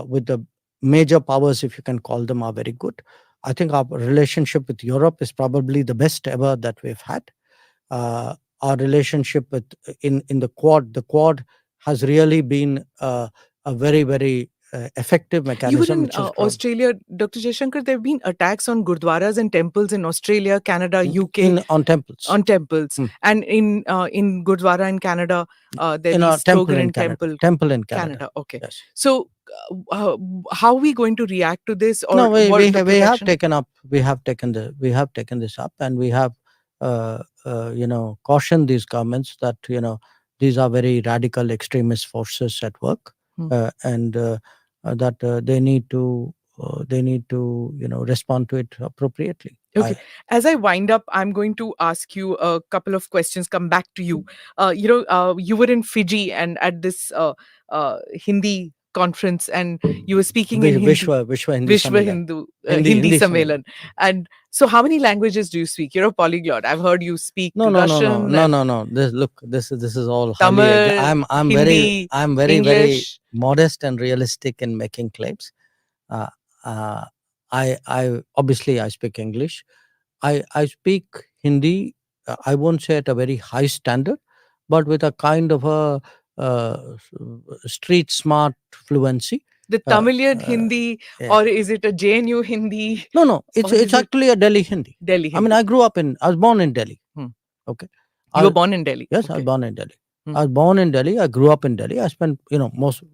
with the major powers, if you can call them, are very good. I think our relationship with Europe is probably the best ever that we've had. Our relationship with in the Quad has really been a very, very effective mechanism. You were in which is Australia, Dr. Jaishankar. There have been attacks on gurdwaras and temples in Australia, Canada, UK. on temples. On temples. And in Gurdwara in Canada, there In a is temple in Stogaran Canada. temple. Temple in Canada. Okay. Yes. So how are we going to react to this? Or No, we what the have protection? taken up. We have taken this up, and we have cautioned these governments that these are very radical extremist forces at work, and that they need to respond to it appropriately. Okay. As I wind up, I'm going to ask you a couple of questions, come back to you. You were in Fiji and at this Hindi conference, and you were speaking in Hindi. Vishwa Hindi Sammelan. Hindi Sammelan. And so how many languages do you speak? You're a polyglot. I've heard you speak Russian. No. This is all Tamil, highly, I'm Hindi, very English. modest and realistic in making claims. I obviously I speak English. I speak Hindi. I won't say at a very high standard, but with a kind of a street smart fluency. The Tamilian Hindi, or is it a JNU Hindi? No. It's actually a Delhi Hindi. Delhi Hindi. I mean, I was born in Delhi. Okay. You were born in Delhi? Yes, okay. I was born in Delhi. I was born in Delhi. I grew up in Delhi. I spent,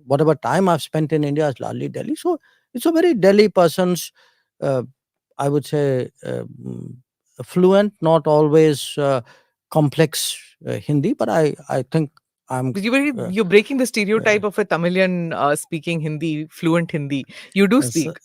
whatever time I've spent in India is largely Delhi. So it's a very Delhi person's, I would say, fluent, not always complex Hindi, but I think I'm. You're breaking the stereotype of a Tamilian speaking Hindi, fluent Hindi. You do speak.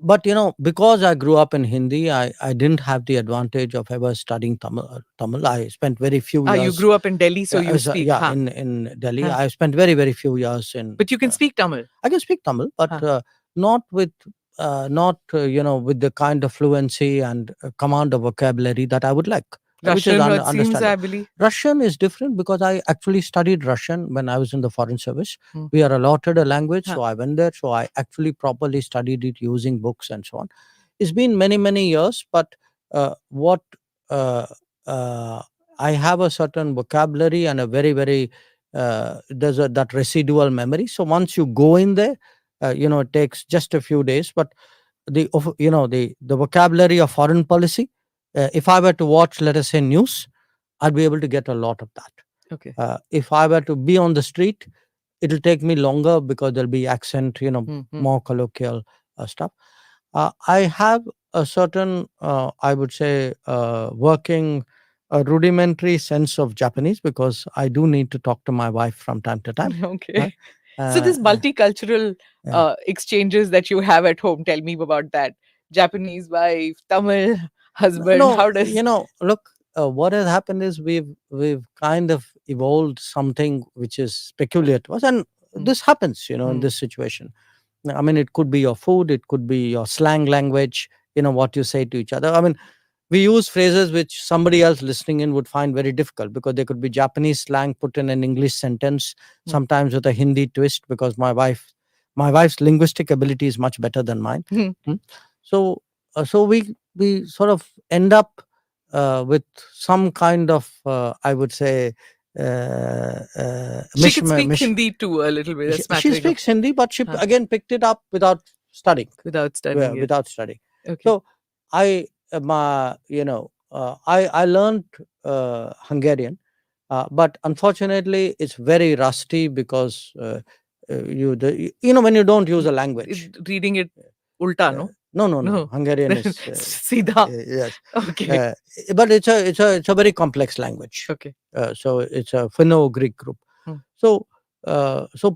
but because I grew up in Hindi, I didn't have the advantage of ever studying Tamil. I spent very few You years. grew up in Delhi, so you speak. Yeah, Huh. in Delhi. Huh. I spent very few years in. But you can speak Tamil. I can speak Tamil, but not with with the kind of fluency and command of vocabulary that I would like, which is Russian, it seems, understandable. I believe. Russian is different because I actually studied Russian when I was in the foreign service. Hmm. We are allotted a language, Huh. so I went there. So I actually properly studied it using books and so on. It's been many years, but what uh, uh, I have a certain vocabulary and a very there's that residual memory. So once you go in there, it takes just a few days. But the vocabulary of foreign policy, if I were to watch, let us say, news, I'd be able to get a lot of that. Okay. If I were to be on the street, it'll take me longer because there'll be accent, more colloquial stuff. I have a certain, I would say, working a rudimentary sense of Japanese because I do need to talk to my wife from time to time. Okay. So this multicultural exchanges that you have at home, tell me about that. Japanese wife, Tamil husband. No, how does look, what has happened is we've kind of evolved something which is peculiar to us, and this happens, in this situation. I mean, it could be your food, it could be your slang language, what you say to each other. I mean, we use phrases which somebody else listening in would find very difficult because there could be Japanese slang put in an English sentence, sometimes with a Hindi twist, because my wife's linguistic ability is much better than mine. So we sort of end up with some kind of I would say she can speak Hindi too a little bit. She speaks Hindi, but she again picked it up without studying. Without studying. Without studying. Okay. So I learned Hungarian, but unfortunately it's very rusty because when you don't use a language, reading it ulta, no? No. Hungarian is Sida. Yes. Okay. But it's a very complex language. Okay. So it's a Finno-Greek group. So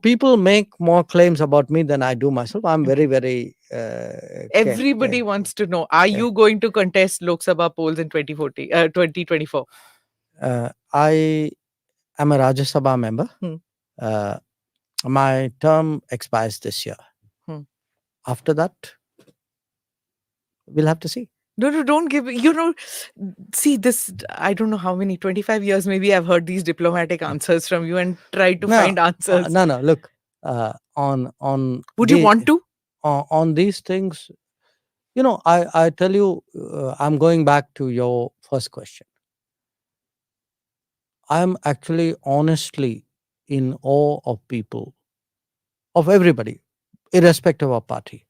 people make more claims about me than I do myself. I'm very everybody wants to know, are you going to contest Lok Sabha polls in 2024? I am a Rajya Sabha member. My term expires this year. After that, we'll have to see. No, don't give, see this, I don't know how many, 25 years maybe I've heard these diplomatic answers from you and tried to find answers. No, look, on would you want to? On these things, I tell you, I'm going back to your first question. I'm actually honestly in awe of people, of everybody, irrespective of party,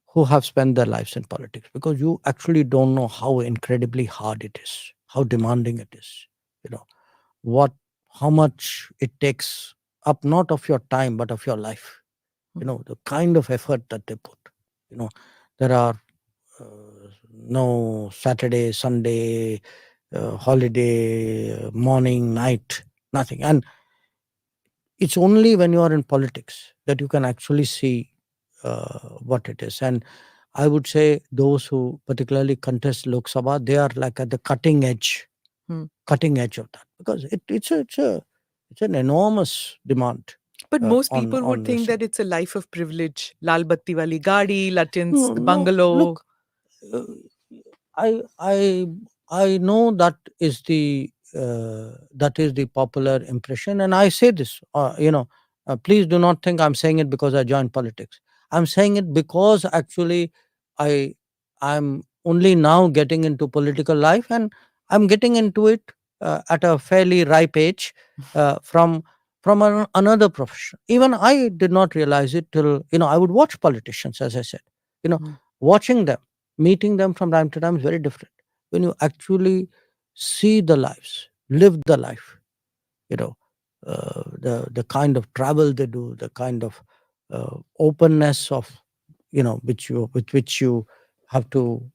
who have spent their lives in politics, because you actually don't know how incredibly hard it is, how demanding it is, how much it takes up, not of your time, but of your life, the kind of effort that they put. There are no Saturday, Sunday, holiday, morning, night, nothing. And it's only when you are in politics that you can actually see what it is. And I would say those who particularly contest Lok Sabha, they are like at the cutting edge of that, because it's an enormous demand. But most people would think that it's a life of privilege. Lal batti wali gaadi, Latin's bungalow. Look, I know that is the popular impression, and I say this. Please do not think I'm saying it because I joined politics. I'm saying it because actually I'm only now getting into political life, and I'm getting into it at a fairly ripe age from another profession. Even I did not realize it till I would watch politicians, as I said. Watching them, meeting them from time to time is very different. When you actually see the lives, live the life, the kind of travel they do, the kind of openness of with which you have to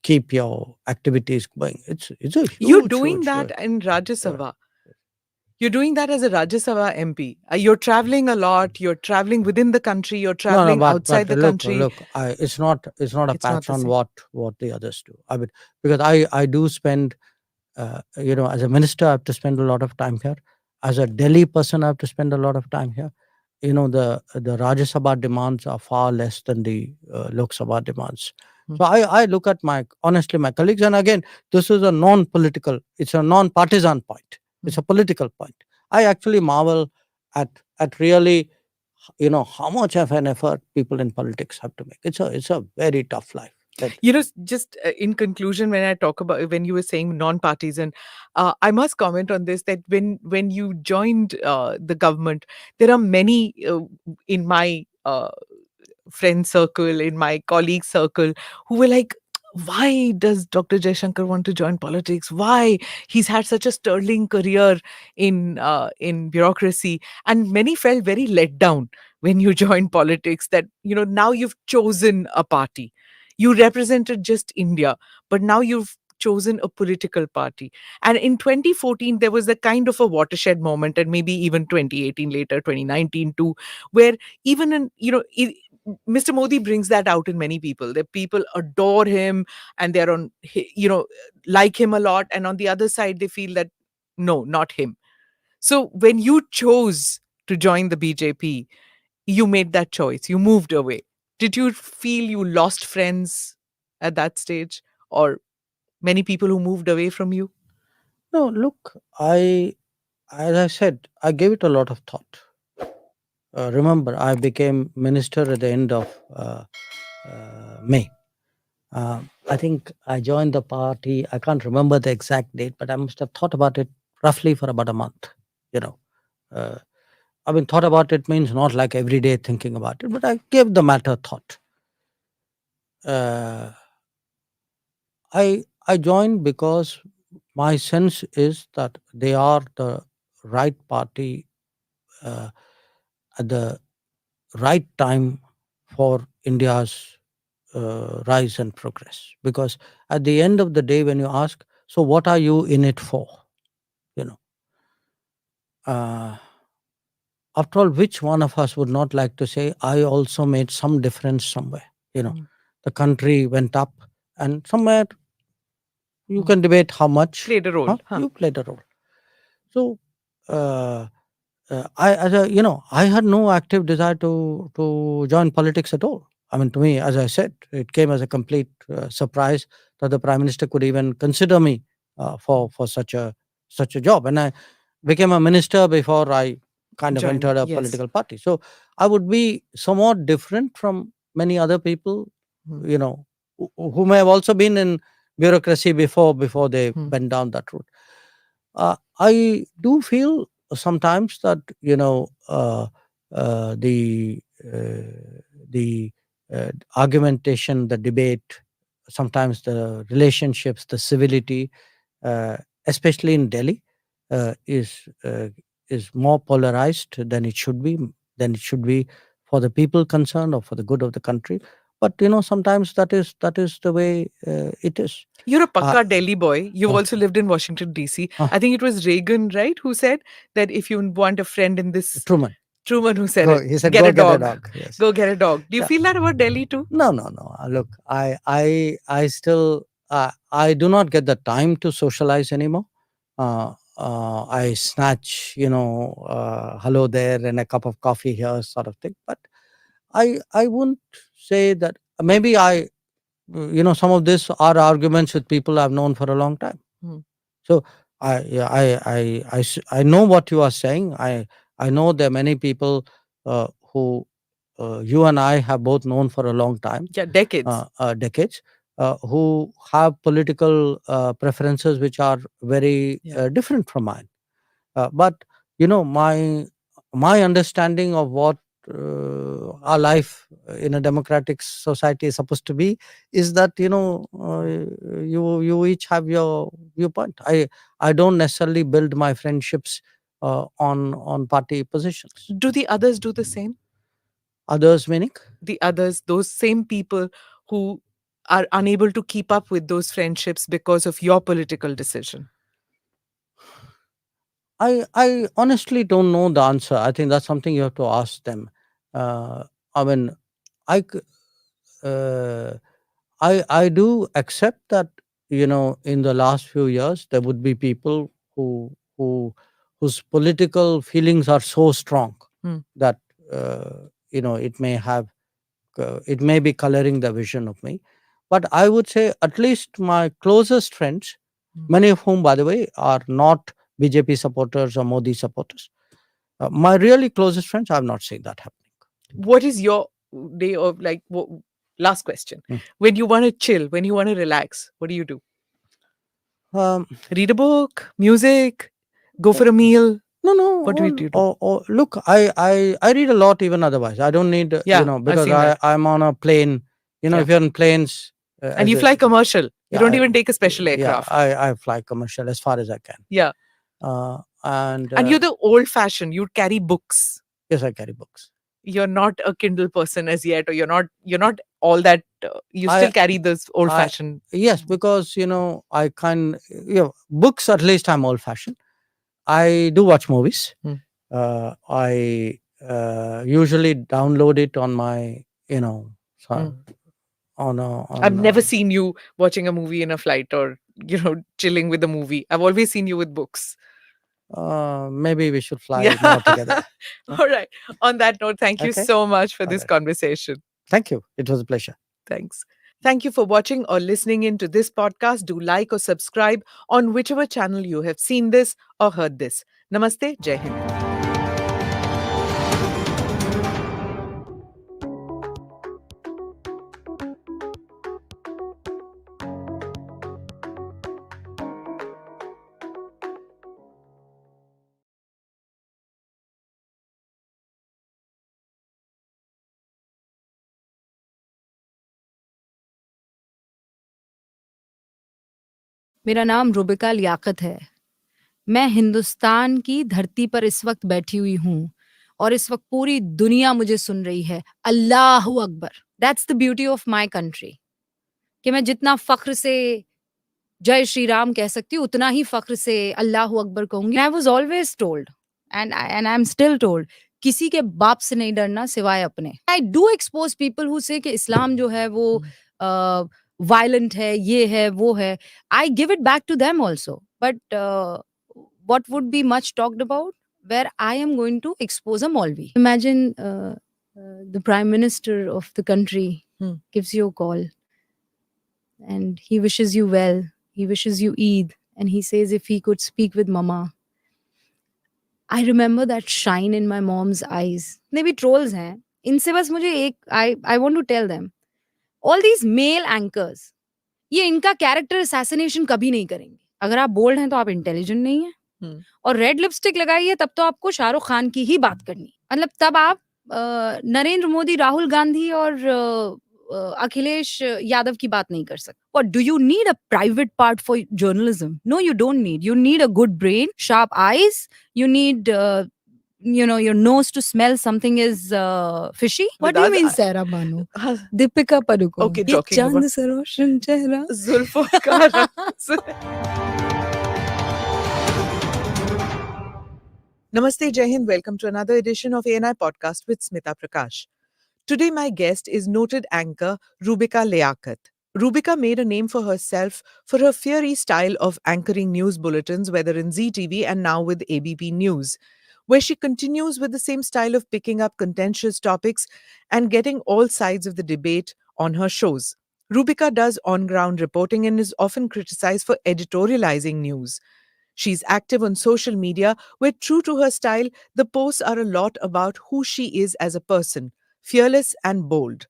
keep your activities going. It's a huge. You're doing that in Rajya Sabha. You're doing that as a Rajya Sabha MP. You're traveling a lot. You're traveling within the country. You're No, no, traveling but outside the look, country. look, it's not a It's not patch the on same. what the others do. I mean, because I do spend, as a minister, I have to spend a lot of time here. As a Delhi person, I have to spend a lot of time here. The Rajya Sabha demands are far less than the Lok Sabha demands. Hmm. So I look at honestly my colleagues, and again, this is a non-political, it's a non-partisan point. It's a political point. I actually marvel at really, how much of an effort people in politics have to make. It's a very tough life. Just in conclusion, when you were saying non-partisan, I must comment on this, that when you joined the government, there are many in my friend circle, in my colleague circle, who were like, why does Dr. Jaishankar want to join politics? Why? He's had such a sterling career in bureaucracy, and many felt very let down when you joined politics. That now you've chosen a party, you represented just India, but now you've chosen a political party. And in 2014, there was a kind of a watershed moment, and maybe even 2018 later, 2019 too, where even Mr. Modi brings that out in many people. That people adore him and they're like him a lot. And on the other side, they feel that no, not him. So when you chose to join the BJP, you made that choice. You moved away. Did you feel you lost friends at that stage, or many people who moved away from you? No, look, as I said, I gave it a lot of thought. Remember, I became minister at the end of May. I think I joined the party. I can't remember the exact date, but I must have thought about it roughly for about a month. You know, uh, I mean, thought about it means not like every day thinking about it, but I gave the matter thought. Uh, I joined because my sense is that they are the right party uh, at the right time for India's rise and progress. Because at the end of the day, when you ask, so what are you in it for? You know, uh, after all, which one of us would not like to say, I also made some difference somewhere? The country went up, and somewhere you can debate how much. Played a role. Huh? You played a role. So, I had no active desire to join politics at all. I mean, to me, as I said, it came as a complete surprise that the prime minister could even consider me for such a job, and I became a minister before I kind of Joined, entered a yes. political party. So I would be somewhat different from many other people, who may have also been in bureaucracy before they went down that route. I do feel sometimes that the argumentation, the debate, sometimes the relationships, the civility, uh, especially in Delhi, uh, is uh, is more polarized than it should be for the people concerned or for the good of the country. But sometimes that is the way it is. You're a Pakka Delhi boy. You've uh, also lived in Washington, D.C. uh, I think it was Reagan, right, who said that if you want a friend in this, Truman. Truman who said Go, it, he said, get "Go a get a dog. dog." Yes. Go get a dog. Do you Yeah. feel that about Delhi too? No, no, no. Look, I do not get the time to socialize anymore. I snatch, hello there and a cup of coffee here, sort of thing. But I wouldn't say that. Maybe some of this are arguments with people I've known for a long time. So I know what you are saying. I know there are many people who you and I have both known for a long time. Yeah, decades. Decades, who have political preferences which are very different from mine. But my understanding of what our life in a democratic society is supposed to be is that you each have your viewpoint. I don't necessarily build my friendships on party positions. Do the others do the same? Others meaning? The others, those same people who are unable to keep up with those friendships because of your political decision. I honestly don't know the answer. I think that's something you have to ask them. I mean, I c- uh, I do accept that, in the last few years there would be people whose political feelings are so strong Hmm. that it may be coloring the vision of me. But I would say at least my closest friends, Hmm. many of whom, by the way, are not BJP supporters or Modi supporters. My really closest friends, I've not seen that happening. What is your day of like? Last question. Hmm. When you want to chill, when you want to relax, what do you do? Um, Read a book, music, go for a meal. no, no. What do you do? Look, I read a lot even otherwise. I don't need, Yeah, I've because seen that. I'm on a plane. Yeah. If you're in planes, And you fly commercial. You yeah, don't even take a special yeah, aircraft. I fly commercial as far as I can. Yeah. And And you're the old fashioned. You carry books. yes, I carry books. You're not a Kindle person as yet, or you're not all that. You still carry this old fashioned. Yes, because books, at least I'm old fashioned. I do watch movies. Hmm. I usually download it on my, Hmm. on I've never seen you watching a movie in a flight or chilling with a movie. I've always seen you with books. maybe we should fly Yeah. more together. All right. On that note, thank you Okay. so much for this Alright. conversation. Thank you. It was a pleasure. Thanks. Thank you for watching or listening in to this podcast. Do like or subscribe on whichever channel you have seen this or heard this. Namaste. Jai Hind. मेरा नाम रुबिका लियाकत है। मैं हिंदुस्तान की धरती पर इस वक्त बैठी हुई हूँ और इस वक्त पूरी दुनिया मुझे सुन रही है। Allahu Akbar. That's the beauty of my country कि मैं जितना फ़ख्र से जय श्री राम कह सकती हूँ, उतना ही फ़ख्र से अल्लाहू अकबर कहूँगी। I was always told and I am still told, किसी के बाप से नहीं डरना सिवाय अपने। I do expose people who से कि इस्लाम जो है वो वायलेंट है, ये है, वो है। I give it back to them also, but what would be much talked about, where I am going to expose a Maulvi. Imagine the Prime Minister of the country gives you a call and he wishes you well, he wishes you Eid, and he says if he could speak with Mama. I remember that shine in my mom's eyes. They भी trolls हैं, इनसे बस मुझे एक I want to tell them, all these male anchors, ये इनका character assassination कभी नहीं करेंगे। अगर आप बोल्ड हैं तो आप इंटेलिजेंट नहीं है, और रेड लिपस्टिक लगाई है तब तो आपको शाहरुख खान की ही बात करनी। मतलब तब आप नरेंद्र मोदी, राहुल गांधी और अखिलेश यादव की बात नहीं कर सकते। What do you need a private part for journalism? No, you don't need. You need a good brain, sharp eyes. You need your nose to smell something is fishy. What do you mean, Sarah Banu? Deepika Padukone. Okay, ये talking चांद about सा रोशन चेहरा। जुल्फों का रंग। Namaste, Jai Hind. Welcome to another edition of ANI Podcast with Smita Prakash. Today, my guest is noted anchor Rubika Liaquat. Rubika made a name for herself for her fiery style of anchoring news bulletins, whether in ZTV and now with ABP News, where she continues with the same style of picking up contentious topics and getting all sides of the debate on her shows. Rubika does on-ground reporting and is often criticized for editorializing news. She's active on social media, where, true to her style, the posts are a lot about who she is as a person, fearless and bold.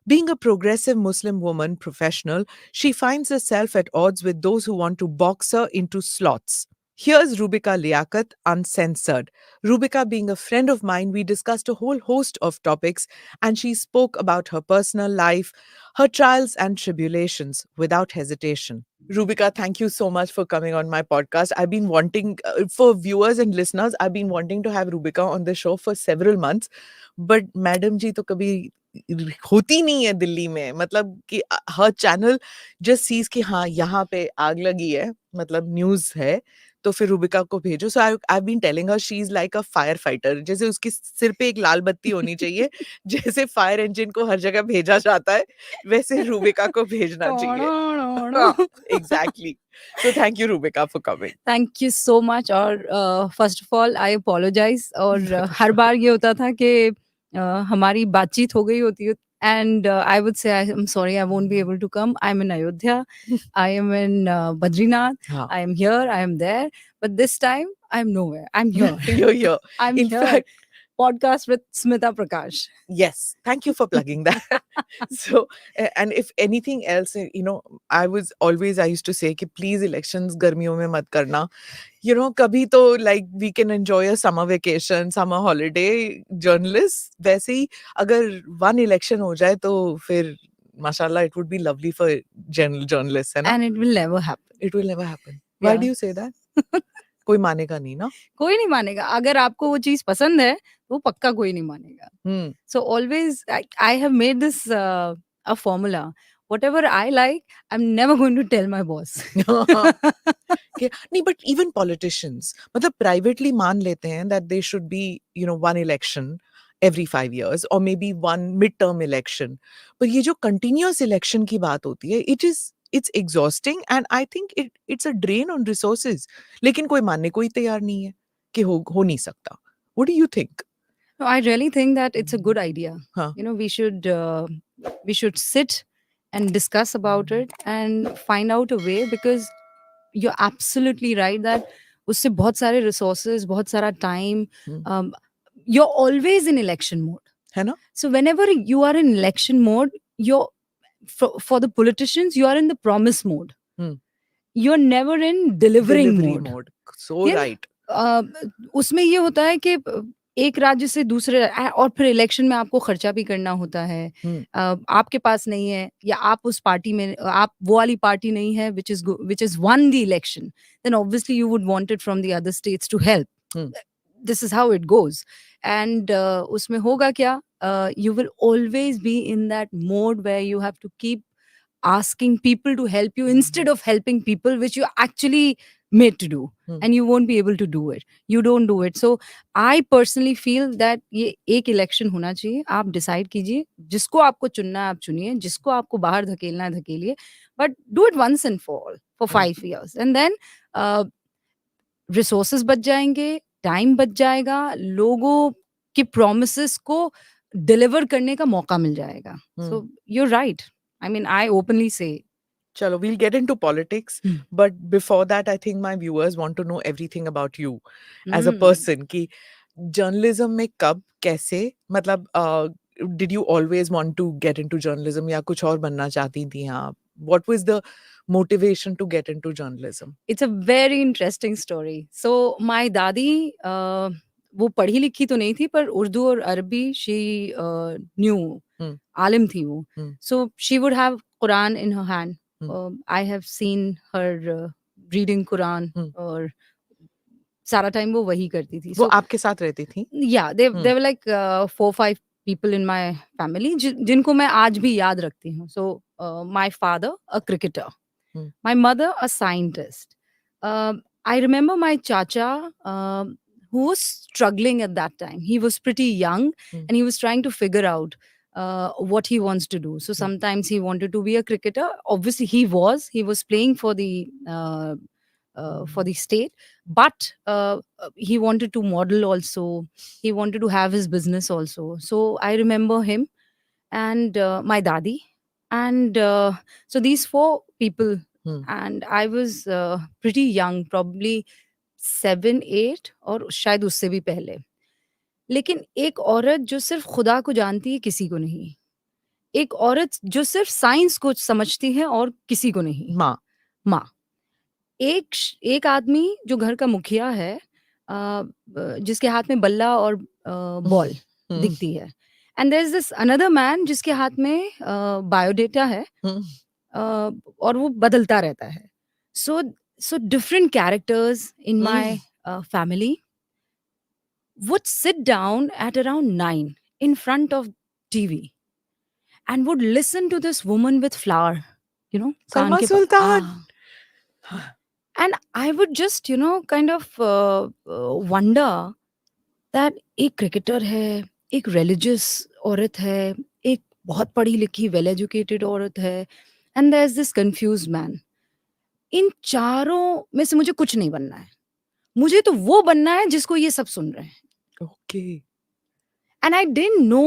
Being a progressive Muslim woman professional, she finds herself at odds with those who want to box her into slots. Here's Rubika Liaquat uncensored. Rubika being a friend of mine, we discussed a whole host of topics and she spoke about her personal life, her trials and tribulations without hesitation. Rubika, thank you so much for coming on my podcast. I've been wanting, for viewers and listeners, I've been wanting to have Rubika on the show for several months. But Madam ji to kabhi होती नहीं है दिल्ली में, मतलब कि हर channel just seize कि हाँ यहाँ पे आग लगी है, मतलब न्यूज़ है, तो फिर रूबिका को भेजो. So I've been telling her she's like a firefighter. जैसे उसकी सिर पे एक लाल बत्ती होनी चाहिए, जैसे फायर इंजन को हर जगह भेजा जाता है, वैसे रूबिका को भेजना चाहिए. Exactly. So thank you, Rubika, for coming. Thank you so much. और first of all I apologise. और हर बार ये होता था कि हमारी बातचीत हो गई होती है and I would say I am sorry I won't be able to come. I am in Ayodhya, I am in Badrinath, हाँ. I am here, I am there, but this time I am nowhere. I am here. You're here. I am In here. fact, Podcast with Smita Prakash. yes, thank you for plugging that. So, and if anything else, I used to say कि please elections गर्मियों में मत करना. कभी तो like we can enjoy a summer vacation, summer holiday, journalists. वैसे ही अगर one election हो जाए तो फिर mashallah it would be lovely for journalists, है ना? And it will never happen. It will never happen. Why Yeah. do you say that? कोई मानेगा नहीं ना? कोई नहीं मानेगा. अगर आपको वो चीज पसंद है तो वो पक्का कोई नहीं मानेगा. Hmm. So always, I have made this a formula. Whatever I like, I'm never going to tell my boss. नहीं, but even politicians, मतलब privately मान लेते हैं that they should be, one election every 5 years or maybe one midterm election. पर ये जो continuous election की बात होती है, it's exhausting and I think it's a drain on resources. लेकिन कोई मानने को ही तैयार नहीं है कि हो नहीं सकता. What do you think? No, I really think that it's a good idea. Huh. We should sit and discuss about it and find out a way, because you're absolutely right that उससे बहुत सारे resources, बहुत सारा time, you're always in election mode. है ना? So whenever you are in election mode, you're for the politicians, you are in the promise mode. You're never in delivering mode. So Yeah. right. उसमें ये होता है कि एक राज्य से दूसरे और फिर इलेक्शन में आपको खर्चा भी करना होता है. आपके पास नहीं है या आप उस पार्टी में, आप वो वाली पार्टी नहीं है which is won the election, then obviously you would want it from the other states to help. This is how it goes. And उसमें होगा क्या? You will always be in that mode where you have to keep asking people to help you instead of helping people, which you're actually made to do. And you won't be able to do it. You don't do it. So I personally feel that ये एक election होना चाहिए. आप decide कीजिए, जिसको आपको चुनना है आप चुनिए, जिसको आपको बाहर धकेलना है धकेलिए, but do it once and for all for 5 years. And then resources बच जाएंगे, time बच जाएगा, लोगों के promises को deliver करने का मौका मिल जाएगा. So you're right. I mean, I openly say. Chalo, we'll get into politics. But before that, I think my viewers want to know everything about you as a person. कि journalism में कब, कैसे, मतलब did you always want to get into journalism या कुछ और बनना चाहती थी आप? What was the motivation to get into journalism? It's a very interesting story. So my दादी वो पढ़ी लिखी तो नहीं थी, पर उर्दू और अरबी she knew. आलिम थी वो. So she would have Quran in her hand. I have seen her reading Quran और सारा टाइम वो वही करती थी. वो आपके साथ रहती थी? Yeah, they were like 4-5 people in my family जिनको मैं आज भी याद रखती हूँ. So my father a cricketer, my mother a scientist. I remember my chacha who was struggling at that time. He was pretty young and he was trying to figure out what he wants to do. So sometimes he wanted to be a cricketer. Obviously he was playing for the state, but he wanted to model also. He wanted to have his business also. So I remember him and my dadi. And so these 4 people, and I was pretty young, probably 7-8 और शायद उससे भी पहले. लेकिन एक औरत जो सिर्फ खुदा को जानती है, किसी को नहीं. एक औरत जो सिर्फ साइंस को समझती है और किसी को नहीं. माँ. एक आदमी जो घर का मुखिया है, जिसके हाथ में बल्ला और बॉल दिखती है. And there is this another man जिसके हाथ में बायोडेटा है और वो बदलता रहता है. So different characters in my family would sit down at around 9 in front of TV and would listen to this woman with flower, Salma Sultan. And I would just, kind of wonder that एक cricketer है, एक religious औरत है, एक बहुत पढ़ी लिखी well educated औरत है, and there is this confused man. इन चारों में से मुझे कुछ नहीं बनना है. मुझे तो वो बनना है जिसको ये सब सुन रहे हैं. Okay. And I didn't know